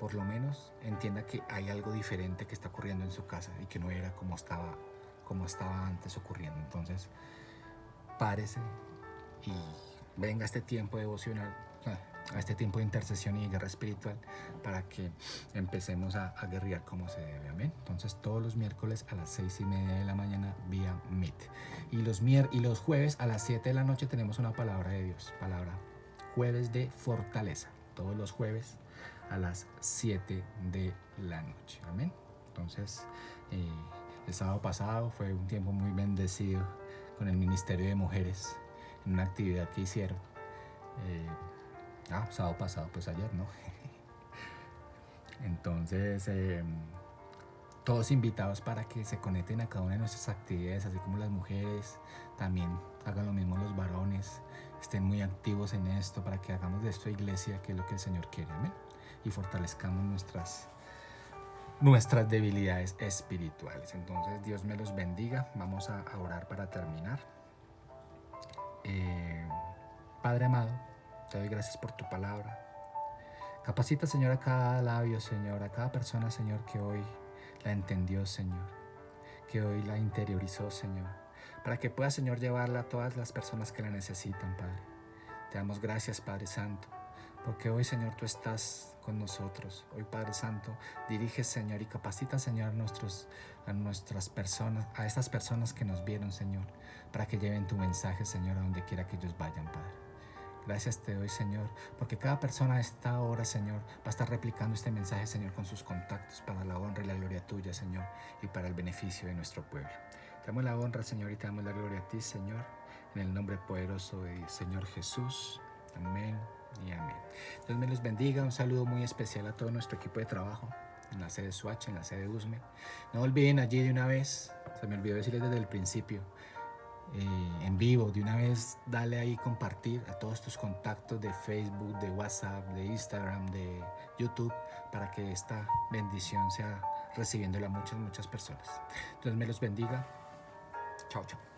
por lo menos entienda que hay algo diferente que está ocurriendo en su casa y que no era como estaba antes ocurriendo. Entonces, párese y venga a este tiempo devocional, a este tiempo de intercesión y guerra espiritual para que empecemos a guerrear como se debe. Amén. Entonces todos los miércoles a las 6:30 de la mañana vía Meet y los jueves a las 7 de la noche tenemos una palabra de Dios, palabra jueves de fortaleza, todos los jueves a las 7 de la noche. Amén. Entonces el sábado pasado fue un tiempo muy bendecido con el Ministerio de Mujeres en una actividad que hicieron. Sábado pasado, pues ayer, ¿no? Entonces, todos invitados para que se conecten a cada una de nuestras actividades, así como las mujeres, también hagan lo mismo los varones, estén muy activos en esto, para que hagamos de esto iglesia, que es lo que el Señor quiere, amén, y fortalezcamos nuestras debilidades espirituales. Entonces, Dios me los bendiga. Vamos a orar para terminar. Padre amado, te doy gracias por tu palabra. Capacita, Señor, a cada labio, Señor, a cada persona, Señor, que hoy la entendió, Señor, que hoy la interiorizó, Señor, para que pueda, Señor, llevarla a todas las personas que la necesitan, Padre. Te damos gracias, Padre Santo, porque hoy, Señor, tú estás con nosotros. Hoy, Padre Santo, dirige, Señor, y capacita, Señor, a nuestras personas, a estas personas que nos vieron, Señor, para que lleven tu mensaje, Señor, a donde quiera que ellos vayan, Padre. Gracias te doy, Señor, porque cada persona a esta hora, Señor, va a estar replicando este mensaje, Señor, con sus contactos para la honra y la gloria tuya, Señor, y para el beneficio de nuestro pueblo. Te damos la honra, Señor, y te damos la gloria a ti, Señor, en el nombre poderoso del Señor Jesús. Amén y amén. Dios me los bendiga. Un saludo muy especial a todo nuestro equipo de trabajo en la sede Swatch, en la sede Usme. No olviden allí de una vez, se me olvidó decirles desde el principio, en vivo, de una vez dale ahí compartir a todos tus contactos de Facebook, de WhatsApp, de Instagram, de YouTube, para que esta bendición sea recibiéndola a muchas personas. Dios me los bendiga. Chao, chao.